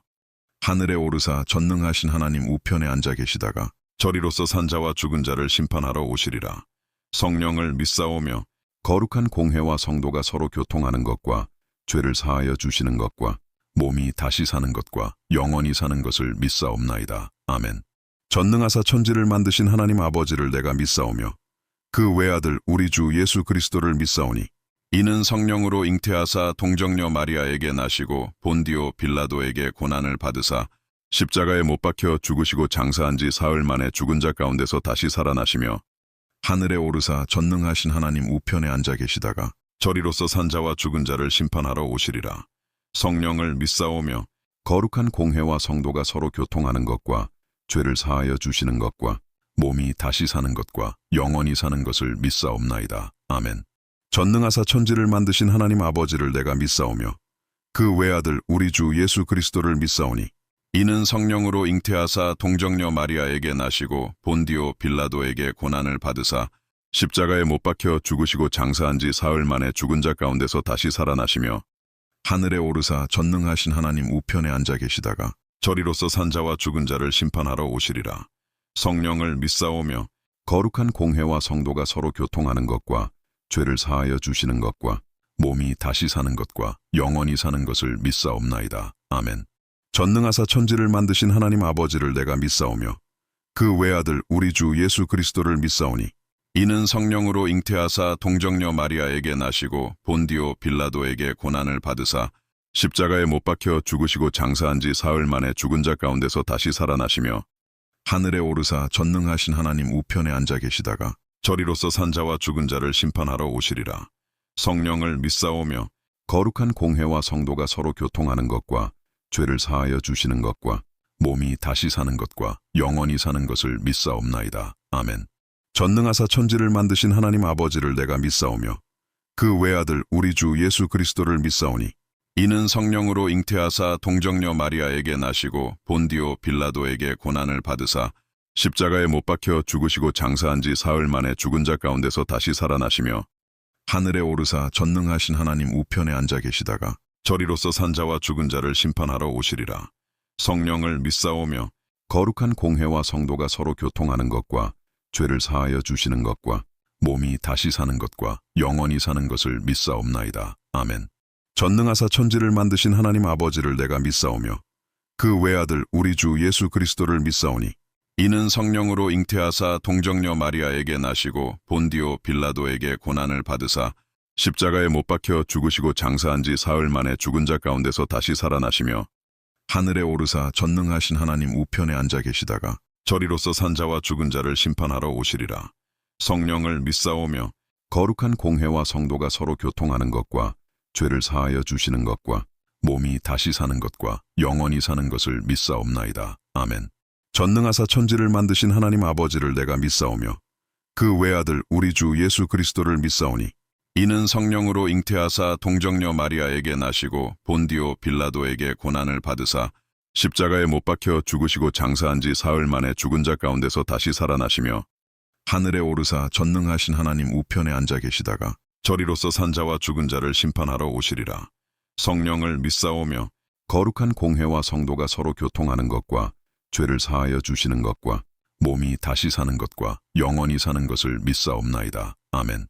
하늘에 오르사 전능하신 하나님 우편에 앉아 계시다가 저리로서 산 자와 죽은 자를 심판하러 오시리라. 성령을 믿사오며 거룩한 공회와 성도가 서로 교통하는 것과 죄를 사하여 주시는 것과 몸이 다시 사는 것과 영원히 사는 것을 믿사옵나이다. 아멘. 전능하사 천지를 만드신 하나님 아버지를 내가 믿사오며 그 외아들 우리 주 예수 그리스도를 믿사오니 이는 성령으로 잉태하사 동정녀 마리아에게 나시고 본디오 빌라도에게 고난을 받으사 십자가에 못 박혀 죽으시고 장사한 지 사흘 만에 죽은 자 가운데서 다시 살아나시며 하늘에 오르사 전능하신 하나님 우편에 앉아 계시다가 저리로서 산 자와 죽은 자를 심판하러 오시리라. 성령을 믿사오며 거룩한 공회와 성도가 서로 교통하는 것과 죄를 사하여 주시는 것과 몸이 다시 사는 것과 영원히 사는 것을 믿사옵나이다. 아멘. 전능하사 천지를 만드신 하나님 아버지를 내가 믿사오며 그 외아들 우리 주 예수 그리스도를 믿사오니 이는 성령으로 잉태하사 동정녀 마리아에게 나시고 본디오 빌라도에게 고난을 받으사 십자가에 못 박혀 죽으시고 장사한 지 사흘 만에 죽은 자 가운데서 다시 살아나시며 하늘에 오르사 전능하신 하나님 우편에 앉아 계시다가 저리로서 산 자와 죽은 자를 심판하러 오시리라. 성령을 믿사오며 거룩한 공회와 성도가 서로 교통하는 것과 죄를 사하여 주시는 것과 몸이 다시 사는 것과 영원히 사는 것을 믿사옵나이다. 아멘. 전능하사 천지를 만드신 하나님 아버지를 내가 믿사오며 그 외아들 우리 주 예수 그리스도를 믿사오니 이는 성령으로 잉태하사 동정녀 마리아에게 나시고 본디오 빌라도에게 고난을 받으사 십자가에 못 박혀 죽으시고 장사한 지 사흘 만에 죽은 자 가운데서 다시 살아나시며 하늘에 오르사 전능하신 하나님 우편에 앉아 계시다가 저리로서 산 자와 죽은 자를 심판하러 오시리라. 성령을 믿사오며 거룩한 공회와 성도가 서로 교통하는 것과 죄를 사하여 주시는 것과 몸이 다시 사는 것과 영원히 사는 것을 믿사옵나이다. 아멘. 전능하사 천지를 만드신 하나님 아버지를 내가 믿사오며 그 외아들 우리 주 예수 그리스도를 믿사오니 이는 성령으로 잉태하사 동정녀 마리아에게 나시고 본디오 빌라도에게 고난을 받으사 십자가에 못 박혀 죽으시고 장사한 지 사흘 만에 죽은 자 가운데서 다시 살아나시며 하늘에 오르사 전능하신 하나님 우편에 앉아 계시다가 저리로서 산 자와 죽은 자를 심판하러 오시리라. 성령을 믿사오며 거룩한 공회와 성도가 서로 교통하는 것과 죄를 사하여 주시는 것과 몸이 다시 사는 것과 영원히 사는 것을 믿사옵나이다. 아멘. 전능하사 천지를 만드신 하나님 아버지를 내가 믿사오며 그 외아들 우리 주 예수 그리스도를 믿사오니 이는 성령으로 잉태하사 동정녀 마리아에게 나시고 본디오 빌라도에게 고난을 받으사 십자가에 못 박혀 죽으시고 장사한 지 사흘 만에 죽은 자 가운데서 다시 살아나시며 하늘에 오르사 전능하신 하나님 우편에 앉아 계시다가 저리로서 산 자와 죽은 자를 심판하러 오시리라. 성령을 믿사오며 거룩한 공회와 성도가 서로 교통하는 것과 죄를 사하여 주시는 것과 몸이 다시 사는 것과 영원히 사는 것을 믿사옵나이다. 아멘. 전능하사 천지를 만드신 하나님 아버지를 내가 믿사오며 그 외아들 우리 주 예수 그리스도를 믿사오니 이는 성령으로 잉태하사 동정녀 마리아에게 나시고 본디오 빌라도에게 고난을 받으사 십자가에 못 박혀 죽으시고 장사한 지 사흘 만에 죽은 자 가운데서 다시 살아나시며 하늘에 오르사 전능하신 하나님 우편에 앉아 계시다가 저리로서 산 자와 죽은 자를 심판하러 오시리라. 성령을 믿사오며 거룩한 공회와 성도가 서로 교통하는 것과 죄를 사하여 주시는 것과 몸이 다시 사는 것과 영원히 사는 것을 믿사옵나이다. 아멘.